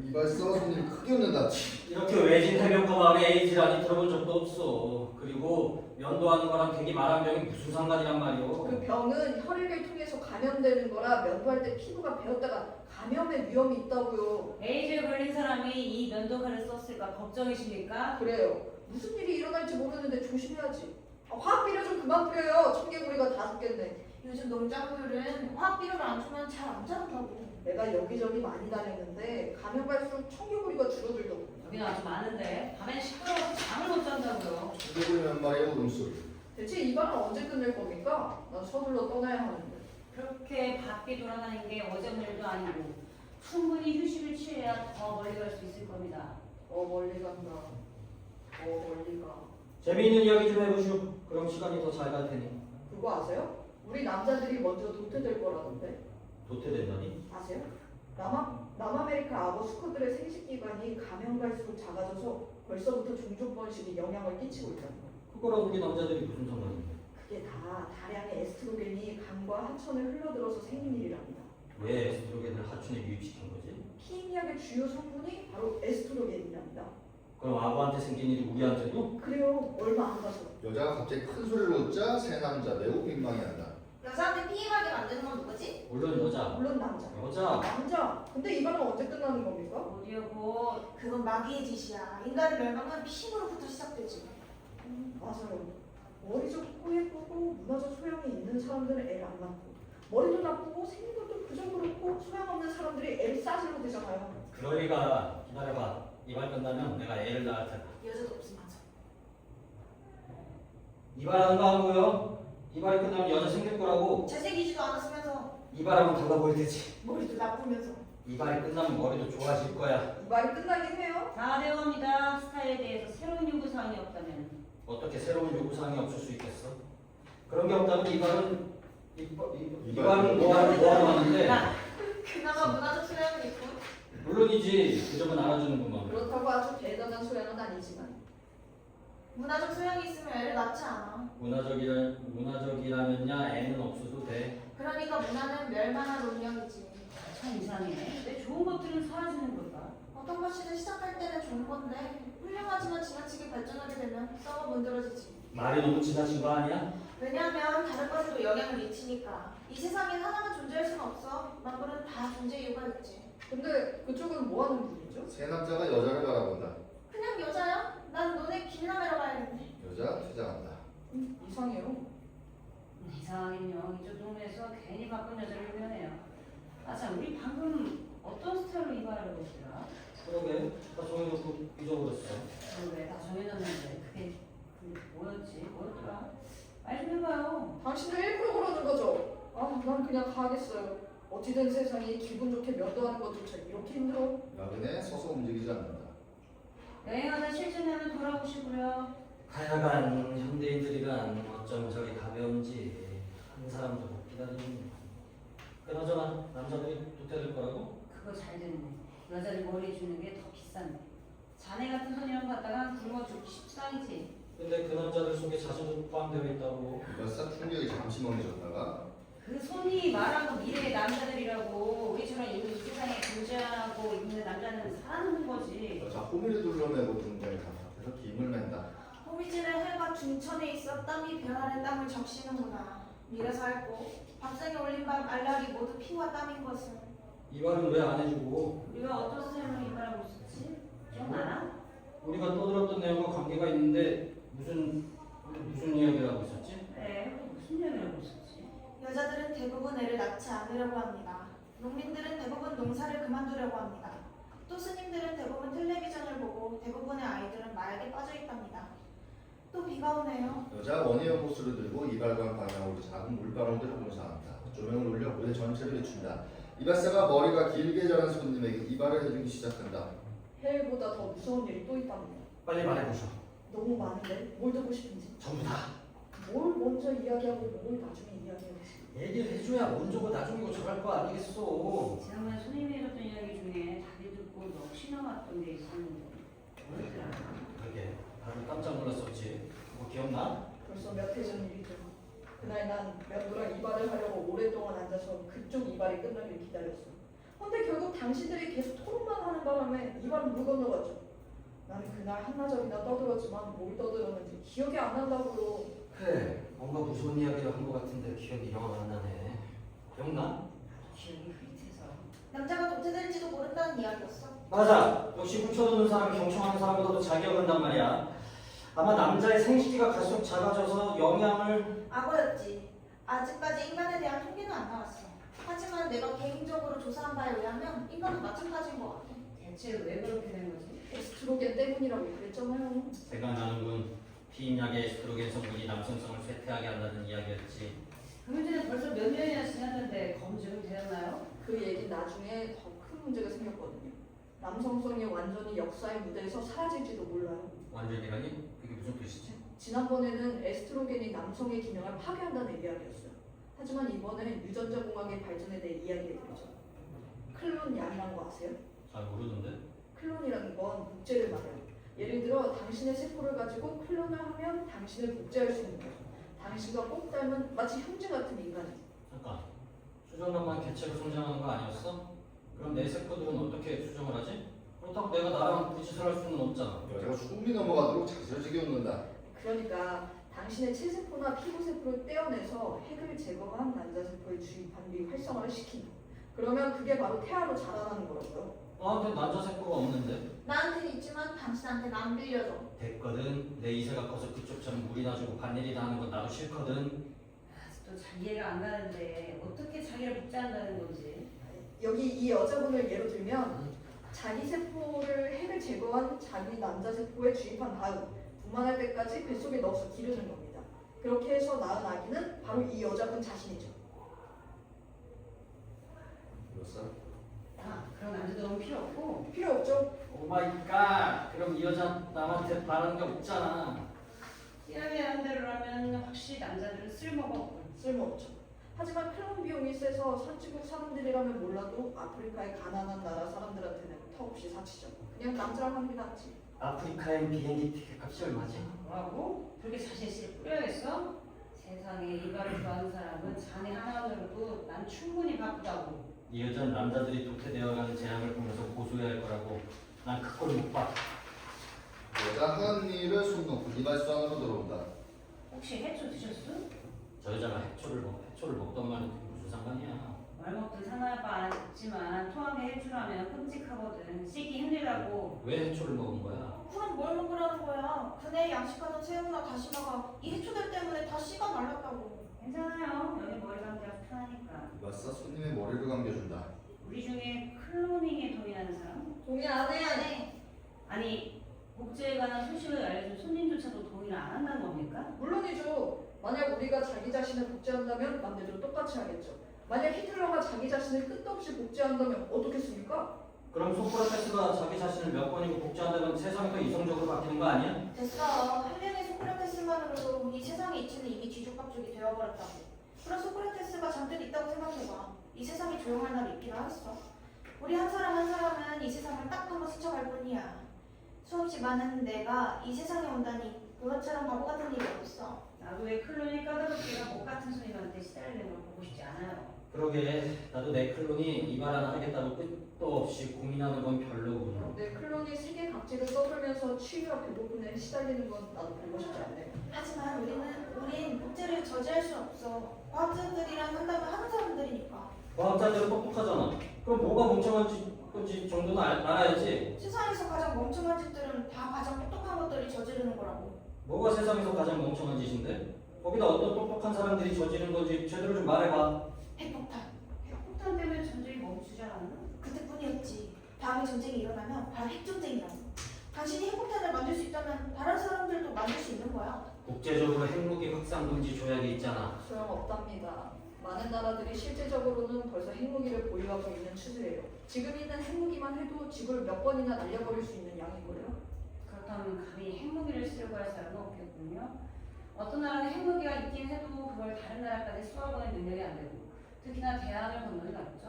이발사가 손님이 크게 웃는다. 이렇게 외진 해변가 마을에 에이즈라니 들어본 적도 없어. 그리고 면도하는 거랑 괜히 말한 병이 무슨 상관이란 말이오. 그 병은 혈액을 통해서 감염되는 거라 면도할 때 피부가 베었다가 감염의 위험이 있다고요. 에이즈에 걸린 사람이 이 면도칼을 썼을까 걱정이십니까? 그래요. 무슨 일이 일어날지 모르는데 조심해야지. 화학 비료 좀 그만 뿌려요. 청개구리가 다 죽겠네. 요즘 농작물은 화학비료를 안 주면 잘 안 자란다고. 내가 여기저기 많이 다녔는데 가면 갈수록 청개구리가 줄어들더군요. 여기는 아주 많은데 밤엔 시끄러워서 잠을 못 잔다고요. 청개구리 몇 마리의 울음소리. 대체 이발은 언제 끝낼 겁니까? 난 서둘러 떠나야 하는데. 그렇게 바삐 돌아다니는 게 어제 오늘 일도 아니고 충분히 휴식을 취해야 더 멀리 갈 수 있을 겁니다. 멀리 간다. 멀리 가. 재미있는 이야기 좀 해보시오. 그럼 시간이 더 잘 갈 테니. 그거 아세요? 우리 남자들이 먼저 도태될 거라던데. 도태된다니? 아세요? 남아메리카 아버 수컷들의 생식 기관이 가면 갈수록 작아져서 벌써부터 종족 번식에 영향을 끼치고 있다는 거예요. 그거랑 우리 남자들이 무슨 상관인데? 그게 다 다량의 에스트로겐이 간과 하천에 흘러들어서 생긴 일이랍니다. 왜 에스트로겐을 하춘에 유입시킨 거지? 피임약의 주요 성분이 바로 에스트로겐이랍니다. 그럼 아구한테 생긴 일이 우리한테도? 그래요. 얼마 안 가서. 여자가 갑자기 큰 소리를 웃자 세 남자 매우 민망해한다. 여자한테 피임하게 만드는 건 누구지? 물론 여자. 물론 남자. 여자. 남자. 근데 이발은 언제 끝나는 겁니까? 어디요 곧 그건 마귀의 짓이야. 인간의 멸망은 피임으로부터 시작되지. 맞아요. 머리 좋고 예쁘고 문화적 소양이 있는 사람들은 애를 안 낳고 머리도 나쁘고 생긴 것도 그저 그렇고 소양없는 사람들이 애를 싸지려고 되잖아요. 그러니까 기다려봐. 이발 끝나면 내가 애를 낳을 테다. 여자도 없으면서. 이발하는 거 안 보여? 이발이 끝나면 여자 생길 거라고. 잘생기지도 않았으면서 이발하면 달라 보일 테지. 머리도 나쁘면서. 이발이 끝나면 머리도 좋아질 거야. 이발이 끝나긴 해요. 다 되어갑니다. 스타일에 대해서 새로운 요구사항이 없다면. 어떻게 새로운 요구사항이 없을 수 있겠어? 그런 게 없다면 이발은 뭐하러 하는데? 그나마 문화적 소양은 있고. 물론이지. 그 점은 알아주는구만. 그렇다고 아주 대단한 소양은 아니지만 문화적 소양이 있으면 애를 낳지 않아. 문화적이라면야 애는 없어도 돼. 그러니까 문화는 멸망한 운명이지. 참 이상해. 왜 좋은 것들은 사라지는 걸까? 어떤 것이든 시작할 때는 좋은 건데 훌륭하지만 지나치게 발전하게 되면 썩어 문드러지지. 말이 너무 지나친 거 아니야? 왜냐하면 다른 것에도 영향을 미치니까. 이 세상에 하나만 존재할 수는 없어. 만물은 다 존재 이유가 있지. 근데 그쪽은 뭐 하는 분이죠? 새 남자가 여자를 바라본다. 그냥 여자야? 난 너네 김남애로 봐야겠네. 여자 퇴장한다. 이상해요. 이상하긴요. 이쪽 동네에서 괜히 바쁜 여자를 유명해요. 아참, 우리 방금 어떤 스타일로 이발하려고 했더라? 그러게. 나 정해놓고 잊어버렸어. 그래, 다 정해놨는데 그게 뭐였더라? 말 좀 해봐요. 당신도 일부러 그러는 거죠? 난 그냥 가겠어요. 어찌된 세상이 기분 좋게 면도하는 것조차 이렇게 힘들어. 나그네 서서 움직이지 않는다. 여행하다 실증나면 돌아오시고요. 하여간 현대인들이란 어쩜 저리 가벼운지 한 사람도 못 기다리는. 그나저나 남자들이 도태될 거라고? 그거 잘 됐네. 여자를 머리에 주는 게 더 비싼데. 자네 같은 소년 갖다가 굶어 죽기 십상이지. 근데 그 남자들 속에 자신도 포함되어 있다고. 이발사 충격이 잠시 멍해졌다가 그 손이 말한 거 미래의 남자들이라고. 우리처럼 이 세상에 존재하고 있는 남자는 살아남는 거지. 여자 호미를 둘러매고 등장에 답답해서 김을 맨다. 호미질은 해가 중천에 있어 땀이 별 아래 땀을 적시는구나. 밀어서 앓고 밥상에 올린 밥 알약이 모두 피와 땀인 것을. 이발은 왜 안 해주고? 우리가 어떤 스타일로 이발하고 있었지? 기억나나? 우리가 떠들었던 내용과 관계가 있는데 무슨 이야기를 하고 있었지? 그래, 무슨 얘기를 하고 있었지? 여자들은 대부분 애를 낳지 않으려고 합니다. 농민들은 대부분 농사를 그만두려고 합니다. 또 스님들은 대부분 텔레비전을 보고 대부분의 아이들은 마약에 빠져 있답니다. 또 비가 오네요. 여자 원예의 호스를 들고 이발관 방향으로 작은 물방울들을 공사한다. 조명을 올려 무대 전체를 비춘다. 이발사가 머리가 길게 자란 손님에게 이발을 해주기 시작한다. 해일보다 더 무서운 일이 또 있답니다. 빨리 말해보셔. 너무 많은데 뭘 듣고 싶은지. 전부 다. 뭘 먼저 이야기하고 뭘 나중에 이야기하지. 얘기를 해줘야 먼저고 나중이고 저럴 거 아니겠어. 지난번에 손님이 해줬던 이야기 중에 자기 듣고 넋이 나왔던 게 있었는데 뭐였더라? 그러게. 나도 깜짝 놀랐었지. 그거 기억나? 벌써 몇 해 전 일이죠. 그날 난 면도랑 이발을 하려고 오랫동안 앉아서 그쪽 이발이 끝나길 기다렸어. 근데 결국 당신들이 계속 토론만 하는 바람에 이발은 물 건너갔죠. 나는 그날 한나절이나 떠들었지만 뭘 떠들었는지 기억이 안 난다고요. 그래. 뭔가 무서운 이야기를 한 것 같은데 기억이 영 안 나네. 기억나? 기억이 흐릿해서 남자가 도태될지도 모른다는 이야기였어. 맞아. 역시 훔쳐두는 사람이 경청하는 사람보다도 잘 기억한단 말이야. 아마 남자의 생식기가 갈수록 작아져서 영향을. 악어였지. 아직까지 인간에 대한 통계는 안 나왔어. 하지만 내가 개인적으로 조사한 바에 의하면 인간도 마찬가지인 것 같아. 대체 왜 그렇게 된 거지? 에스트로겐 때문이라고 그랬잖아요. 생각나는군. 피임약의 에스트로겐 성분이 남성성을 쇠퇴하게 한다는 이야기였지. 그 문제는 벌써 몇 년이나 지났는데 검증은 되었나요? 그 얘기 나중에 더 큰 문제가 생겼거든요. 남성성이 완전히 역사의 무대에서 사라질지도 몰라요. 완전이라니? 그게 무슨 뜻이지? 지난번에는 에스트로겐이 남성의 기능을 파괴한다는 이야기였어요. 하지만 이번엔 유전자 공학의 발전에 대해 이야기해드리죠. 클론약이라는 거 아세요? 잘 모르는데? 클론이라는 건 복제를 말해요. 예를 들어 당신의 세포를 가지고 클론을 하면 당신을 복제할 수 있는 거죠. 당신과 꼭 닮은 마치 형제 같은 인간이죠. 잠깐. 수정란만 개체로 성장하는 거 아니었어? 그럼 내 세포들은 어떻게 수정을 하지? 그렇다고 내가 나랑 부짓을 할 수는 없잖아. 여자가 숨이 넘어가도록 자세하게 웃는다. 그러니까 당신의 체세포나 피부세포를 떼어내서 핵을 제거한 난자세포의 주입한 뒤 활성화를 시킨다. 그러면 그게 바로 태아로 자라나는 거라고요. 나한테 난자세포가 없는데? 나한테는 있지만 당신한테는 안 빌려줘. 됐거든. 내 이세가 커서 그쪽처럼 물이 나주고 반일이 다 하는 건 나도 싫거든. 아직도 저 잘 이해가 안 가는데 어떻게 자기를 복제한다는 건지. 여기 이 여자분을 예로 들면 자기 세포를 핵을 제거한 자기 남자 세포에 주입한 다음 분만할 때까지 뱃속에 넣어서 기르는 겁니다. 그렇게 해서 낳은 아기는 바로 이 여자분 자신이죠. 그렇어? 아, 그런 남자들은 필요 없고. 필요 없죠? 오 마이 갓. 그럼 이 여자 남한테 바라는 게 없잖아. 이야기하는 대로라면 확실히 남자들은 쓸모가 없고. 쓸모없죠. 하지만 클론 비용이 세서 선진국 사람들이라면 몰라도 아프리카의 가난한 나라 사람들한테는 턱없이 사치죠. 그냥 남자랑 하는 게 낫지. 아프리카엔 비행기 티켓 값이 얼마지? 뭐라고? 그렇게 자신 있을 뿌려야겠어? 세상에 이발을 좋아하는 사람은 자네 하나만으로도 난 충분히 바쁘다고. 이 여자는 남자들이 도태되어가는 재앙을 보면서 고소해야 할 거라고. 난 그 꼴을 못 봐. 여자 한 일을 손 놓고 이발소 안으로 들어온다. 혹시 해초 드셨어? 저 여자가 해초를 먹던 말은 무슨 상관이야? 말 먹든 상관없지만 토하게 해주라면 끔찍하거든. 씻기 힘들다고. 왜 해초를 먹은 거야? 그럼 뭘 먹으라는 거야? 그네 양식하던 새우나 다시마가 이 해초들 때문에 다 씨가 말랐다고. 괜찮아요. 여기 머리 감기가 편하니까. 이발사 손님의 머리를 감겨준다. 우리 중에 클로닝에 동의하는 사람? 동의 안 해. 네. 아니 복제에 관한 소식을 알려준 손님조차도 동의를 안 한다는 겁니까? 물론이죠. 만약 우리가 자기 자신을 복제한다면 남들도 똑같이 하겠죠. 만약 히틀러가 자기 자신을 끝도 없이 복제한다면 어떻겠습니까? 그럼 소크라테스가 자기 자신을 몇 번이고 복제한다면 세상이 더 이성적으로 바뀌는 거 아니야? 됐어. 한 명의 소크라테스만으로도 이 세상의 이치는 이미 뒤죽박죽이 되어버렸다고. 그런 소크라테스가 잔뜩 있다고 생각해봐. 이 세상이 조용할 날이 있기도 하겠어. 우리 한 사람 한 사람은 이 세상을 딱 한 번 스쳐갈 뿐이야. 수없이 많은 내가 이 세상에 온다니 그것처럼 바보 같은 일이 없어. 나도 왜 클로닝 까다롭게가 목 같은 손님한테 시달리는 걸 보고 싶지 않아요. 그러게 나도 내 클론이 이발 하나 하겠다고 끝도 없이 고민하는 건 별로군. 내 클론이 세계 각지를 떠돌면서 추위와 배고픔에 시달리는 건 나도 보고 싶지 않네. 하지만 우린 복제를 저지할 수 없어. 과학자들이랑 한다면 하는 사람들이니까. 과학자들은 똑똑하잖아. 그럼 뭐가 멍청한지 정도는 알아야지. 세상에서 가장 멍청한 짓들은 다 가장 똑똑한 것들이 저지르는 거라고. 뭐가 세상에서 가장 멍청한 짓인데? 거기다 어떤 똑똑한 사람들이 저지른 건지 제대로 좀 말해봐. 핵폭탄. 핵폭탄 때문에 전쟁이 멈추지 않았나? 그때뿐이었지. 다음에 전쟁이 일어나면 바로 핵전쟁이라고. 당신이 핵폭탄을 만들 수 있다면 다른 사람들도 만들 수 있는 거야. 국제적으로 핵무기 확산 금지 조약이 있잖아. 소용없답니다. 많은 나라들이 실제적으로는 벌써 핵무기를 보유하고 있는 추세예요. 지금 있는 핵무기만 해도 지구를 몇 번이나 날려버릴 수 있는 양이고요. 그렇다면 감히 핵무기를 쓰려고 할 사람은 없겠군요. 어떤 나라는 핵무기가 있긴 해도 그걸 다른 나라까지 쏘아보낼 능력이 안 되고 특히나 대안을 건너는 없죠.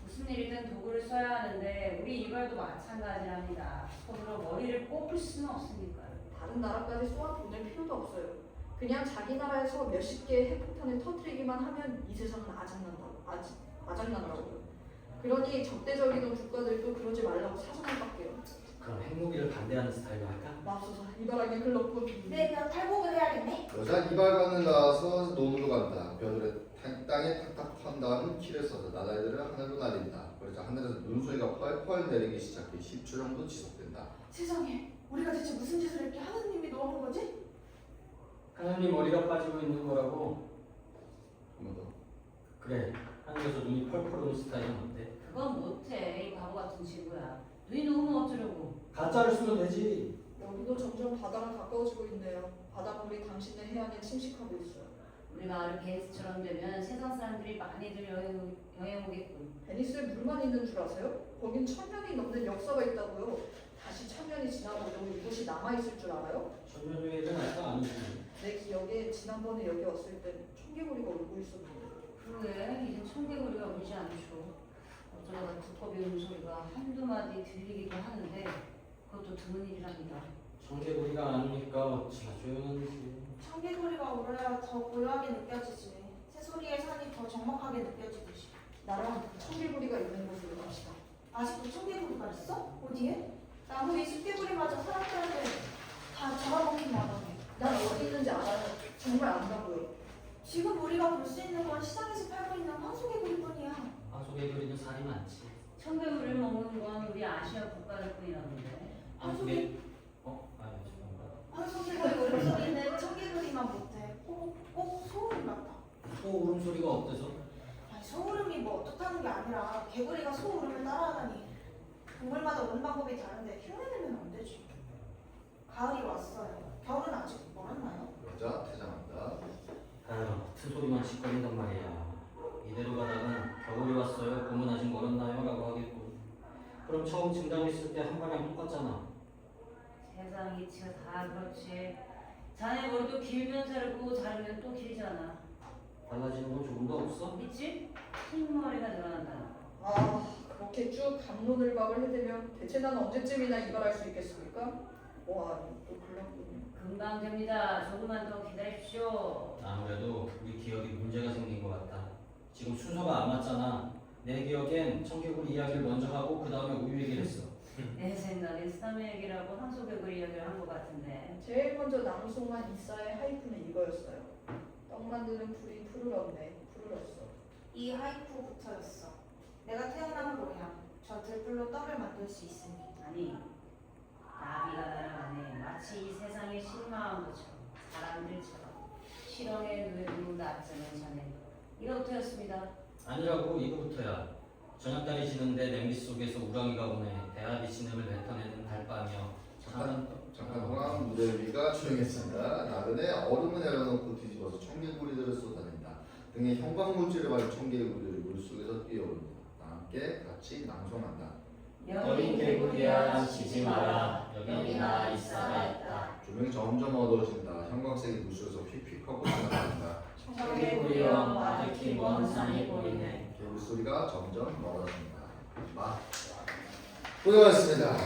무슨 일이든 도구를 써야 하는데 우리 이발도 마찬가지랍니다. 손으로 머리를 뽑을 수는 없으니까요. 다른 나라까지 쏘아 보낼 필요도 없어요. 그냥 자기 나라에서 몇십 개의 핵폭탄을 터뜨리기만 하면 이 세상은 아작난다고요. 그러니 적대적이던 국가들도 그러지 말라고 사정을 깎게요. 그럼 핵무기를 반대하는 스타일로 할까? 맙소사 이바라기 글렀군. 네, 그럼 탈곡을 해야겠네. 여자 이발관을 나와서 논으로 간다. 벼들에 땅에 탁탁 판 다음 키를 써서 나달들을 하늘로 날린다. 그러자 하늘에서 눈소리가 펄펄 내리기 시작해 10초 정도 지속된다. 세상에, 우리가 대체 무슨 짓을 이렇게 하느님이 넣은 거지? 하늘이 머리가 빠지고 있는 거라고. 한 번 더. 그래, 하늘에서 눈이 펄펄 오는 스타일은 어때? 그건 못해. 이 바보 같은 친구야. 눈이 녹으면 어쩌려고. 가짜를 쓰면 되지. 여기도 점점 바다랑 가까워지고 있네요. 바닷물이 당신의 해안에 침식하고 있어요. 우리 마을이 베니스처럼 되면 세상 사람들이 많이들 여행 오겠군. 베니스에 물만 있는 줄 아세요? 거긴 1000년이 넘는 역사가 있다고요. 다시 1000년이 지나고도 이곳이 남아있을 줄 알아요? 전면주의는 알까 아니지. 내 기억에 지난번에 여기 왔을 땐 청개구리가 울고 있었는데. 그러게 이젠 청개구리가 울지 않죠. 어쩌다가 두꺼비 울음소리가 한두 마디 들리기도 하는데 그것도 드문 일이랍니다. 청개구리가 안 오니까 어찌나 조용한지. 청개구리가 울어야 더 고요하게 느껴지지. 새소리의 산이 더 적막하게 느껴지듯이. 나랑 청개구리가 있는 곳으로 갑시다. 아직도 청개구리가 있어? 어디에? 나무 위 숲개구리마저 사람들한테 다 잡아먹힌 마당에. 난 어디 있는지 알아요. 정말 안다고요. 지금 우리가 볼 수 있는 건 시장에서 팔고 있는 황소개구리뿐이야. 황소개구리는 살이 많지. 청개구리를 먹는 건 우리 아시아 국가들 뿐이라는데. 황소개 아니 죄송합니다. 황소개구리 울음소리는 청개구리만 못해. 꼭 소음이 같아. 또 소울음이 뭐 어떻다는 게 아니라 개구리가 소울음을 따라하다니 동물마다 오는 방법이 다른데 흉내내면 안 되지. 가을이 왔어요. 겨울은 아직 멀었나요? 여자 퇴장합니다. 아유, 같은 소리만 짓거린단 말이야. 이대로 가다간 겨울이 왔어요. 봄은 아직 멀었나요? 라고 하겠고. 그럼 처음 증당했을 때 한 방향 똑같잖아. 세상 이치가 다 그렇지. 자네 머리도 길면 자르고 자르면 또 길잖아. 달라지는 건 조금도 없어? 있지? 흰머리가 늘어난다. 아, 그렇게 쭉 갑론을박을 해대면 대체 난 언제쯤이나 이발할 수 있겠습니까? 와, 또 글렀군요. 금방 됩니다. 조금만 더 기다리십시오. 아무래도 우리 기억에 문제가 생긴 것 같다. 지금 순서가 안 맞잖아. 내 기억엔 청개구리 이야기를 먼저 하고 그 다음에 우유 얘기를 했어. 내 생각엔 스타메 얘기라고 황소개구리 이야기를 한 것 같은데. 제일 먼저 낭송한 이사의 하이프는 이거였어요. 떡 만드는 풀이 푸르렀네. 푸르렀어. 이 하이쿠부터였어. 내가 태어난 모양. 저 들불로 떡을 만들 수 있으니. 아니, 나비가 날아가네. 마치 이 세상에 실망한 것처럼 사람들처럼 실형의 눈을 낮추는 자네. 이거부터였습니다. 아니라고 이거부터야. 저녁달이 지는데 냄비 속에서 우렁이가 오네. 대합이 진흙을 뱉어내는 달밤이여. 잠깐 호랑 무대 위가 조용했습니다. 나그네 얼음을 내려놓고 뒤집어서 청개구리들을 쏟아낸다. 등에 형광물질을 바른 청개구리를 물속에서 뛰어오릅니다. 함께 같이 낭송한다. 어린 개구리야 지지 마라. 여기 나 이사가 있다. 조명이 점점 어두워진다. 형광색이 물속에서 휙휙 하고 지나간다. 청개구리여 아득히 먼 산이 보이네. 개구리 소리가 점점 멀어진다. 고생하셨습니다.